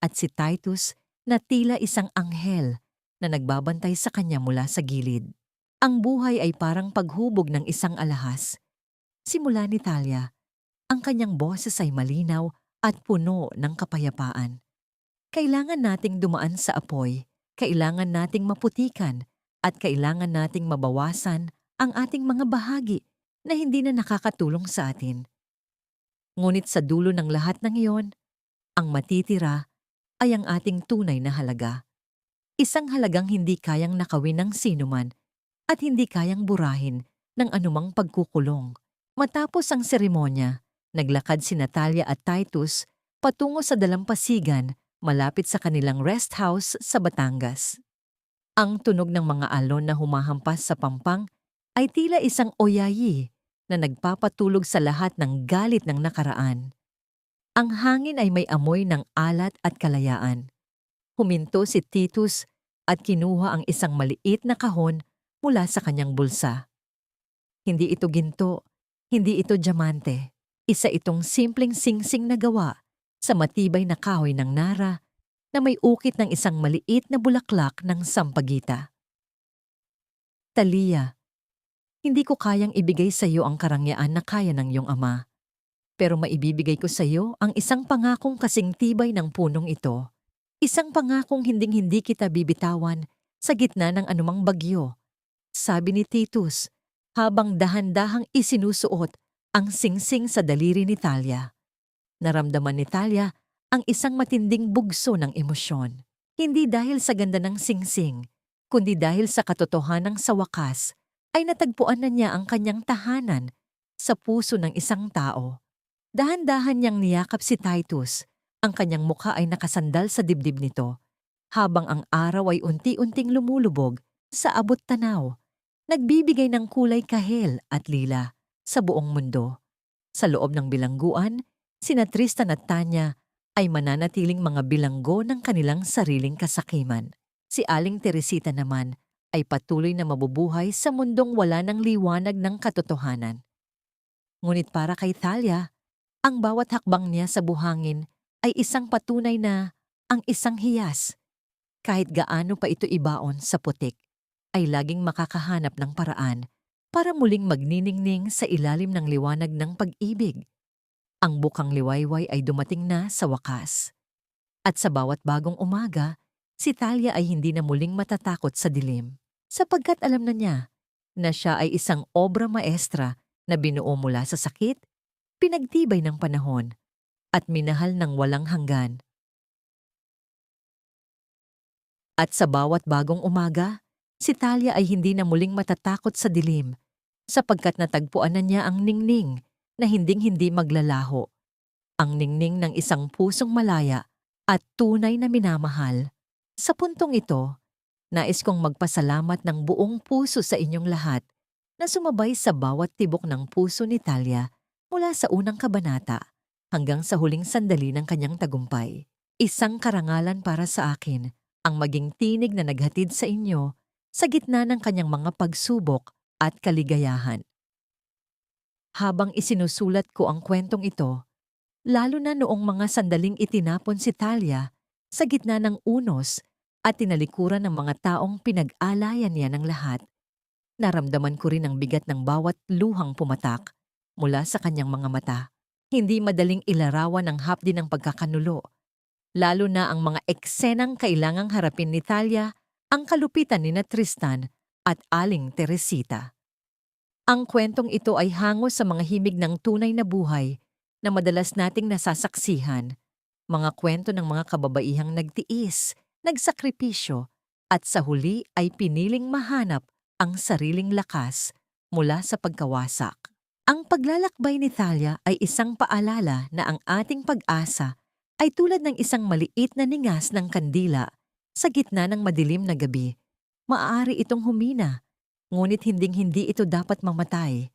at si Titus na tila isang anghel na nagbabantay sa kanya mula sa gilid. Ang buhay ay parang paghubog ng isang alahas. Simula ni Thalia, ang kanyang boses ay malinaw at puno ng kapayapaan. Kailangan nating dumaan sa apoy, kailangan nating maputikan, at kailangan nating mabawasan ang ating mga bahagi na hindi na nakakatulong sa atin. Ngunit sa dulo ng lahat ng iyon, ang matitira ay ang ating tunay na halaga. Isang halagang hindi kayang nakawin ng sinuman at hindi kayang burahin ng anumang pagkukulong. Matapos ang seremonya, naglakad si Thalia at Titus patungo sa dalampasigan malapit sa kanilang rest house sa Batangas. Ang tunog ng mga alon na humahampas sa pampang ay tila isang oyayi na nagpapatulog sa lahat ng galit ng nakaraan. Ang hangin ay may amoy ng alat at kalayaan. Huminto si Titus at kinuha ang isang maliit na kahon mula sa kanyang bulsa. Hindi ito ginto, hindi ito diamante. Isa itong simpleng singsing na gawa sa matibay na kahoy ng nara na may ukit ng isang maliit na bulaklak ng sampagita. Thalia, hindi ko kayang ibigay sa iyo ang karangyaan na kaya ng iyong ama. Pero maibibigay ko sa iyo ang isang pangakong kasing tibay ng punong ito. Isang pangakong hinding-hindi kita bibitawan sa gitna ng anumang bagyo. Sabi ni Titus, habang dahan-dahang isinusuot ang singsing sa daliri ni Thalia. Naramdaman ni Thalia ang isang matinding bugso ng emosyon. Hindi dahil sa ganda ng singsing, kundi dahil sa katotohanang sa wakas ay natagpuan na niya ang kanyang tahanan sa puso ng isang tao. Dahan-dahan niyang niyakap si Titus. Ang kanyang mukha ay nakasandal sa dibdib nito, habang ang araw ay unti-unting lumulubog sa abot tanaw, nagbibigay ng kulay kahel at lila sa buong mundo. Sa loob ng bilangguan, sina Tristan at Tanya ay mananatiling mga bilanggo ng kanilang sariling kasakiman. Si Aling Teresita naman ay patuloy na mabubuhay sa mundong wala ng liwanag ng katotohanan. Ngunit para kay Thalia, ang bawat hakbang niya sa buhangin ay isang patunay na ang isang hiyas, kahit gaano pa ito ibaon sa putik, ay laging makakahanap ng paraan para muling magniningning sa ilalim ng liwanag ng pag-ibig. Ang bukang liwayway ay dumating na sa wakas. At sa bawat bagong umaga, si Talia ay hindi na muling matatakot sa dilim, sapagkat alam na niya na siya ay isang obra maestra na binuo mula sa sakit, pinagtibay ng panahon, at minahal ng walang hanggan. At sa bawat bagong umaga, si Talia ay hindi na muling matatakot sa dilim, sapagkat natagpuan na niya ang ningning na hinding-hindi maglalaho, ang ningning ng isang pusong malaya at tunay na minamahal. Sa puntong ito, nais kong magpasalamat ng buong puso sa inyong lahat na sumabay sa bawat tibok ng puso ni Talia mula sa unang kabanata hanggang sa huling sandali ng kanyang tagumpay. Isang karangalan para sa akin ang maging tinig na naghatid sa inyo sa gitna ng kanyang mga pagsubok at kaligayahan. Habang isinusulat ko ang kwentong ito, lalo na noong mga sandaling itinapon si Talia sa gitna ng unos at tinalikuran ng mga taong pinag-alayan niya ng lahat, naramdaman ko rin ang bigat ng bawat luhang pumatak mula sa kanyang mga mata. Hindi madaling ilarawan ang hapdi ng pagkakanulo, lalo na ang mga eksenang kailangang harapin ni Talia, ang kalupitan ni Tristan at Aling Teresita. Ang kwentong ito ay hango sa mga himig ng tunay na buhay na madalas nating nasasaksihan, mga kwento ng mga kababaihang nagtiis, nagsakripisyo, at sa huli ay piniling mahanap ang sariling lakas mula sa pagkawasak. Ang paglalakbay ni Talia ay isang paalala na ang ating pag-asa ay tulad ng isang maliit na ningas ng kandila sa gitna ng madilim na gabi. Maaari itong humina, ngunit hinding-hindi ito dapat mamatay.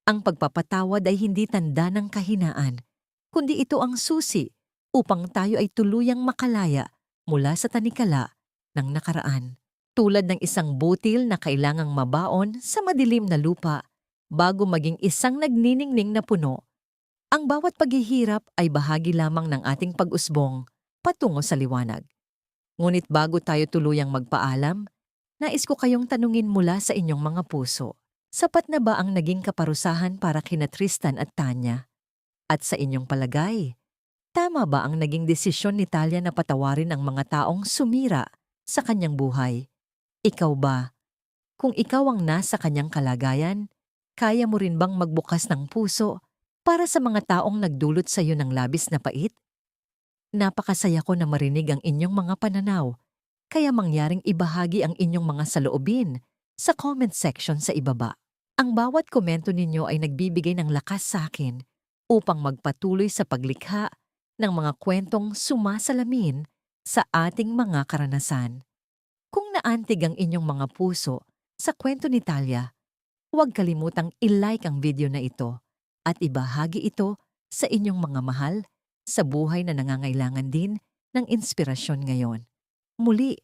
Ang pagpapatawad ay hindi tanda ng kahinaan, kundi ito ang susi upang tayo ay tuluyang makalaya mula sa tanikala ng nakaraan. Tulad ng isang butil na kailangang mabaon sa madilim na lupa bago maging isang nagniningning na puno, ang bawat paghihirap ay bahagi lamang ng ating pag-usbong patungo sa liwanag. Ngunit bago tayo tuluyang magpaalam, nais ko kayong tanungin mula sa inyong mga puso, sapat na ba ang naging kaparusahan para kina Tristan at Tanya? At sa inyong palagay, tama ba ang naging desisyon ni Talia na patawarin ang mga taong sumira sa kanyang buhay? Ikaw ba? Kung ikaw ang nasa kanyang kalagayan, kaya mo rin bang magbukas ng puso para sa mga taong nagdulot sa iyo ng labis na pait? Napakasaya ko na marinig ang inyong mga pananaw, kaya mangyaring ibahagi ang inyong mga saloobin sa comment section sa ibaba. Ang bawat komento ninyo ay nagbibigay ng lakas sa akin upang magpatuloy sa paglikha ng mga kwentong sumasalamin sa ating mga karanasan. Kung naantig ang inyong mga puso sa kwento ni Talia, huwag kalimutang i-like ang video na ito at ibahagi ito sa inyong mga mahal sa buhay na nangangailangan din ng inspirasyon ngayon. Muli,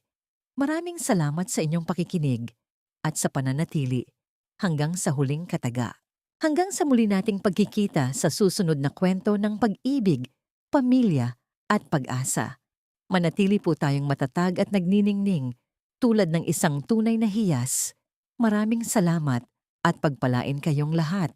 maraming salamat sa inyong pakikinig at sa pananatili hanggang sa huling kataga. Hanggang sa muli nating pagkikita sa susunod na kwento ng pag-ibig, pamilya at pag-asa. Manatili po tayong matatag at nagniningning tulad ng isang tunay na hiyas. Maraming salamat at pagpalain kayong lahat.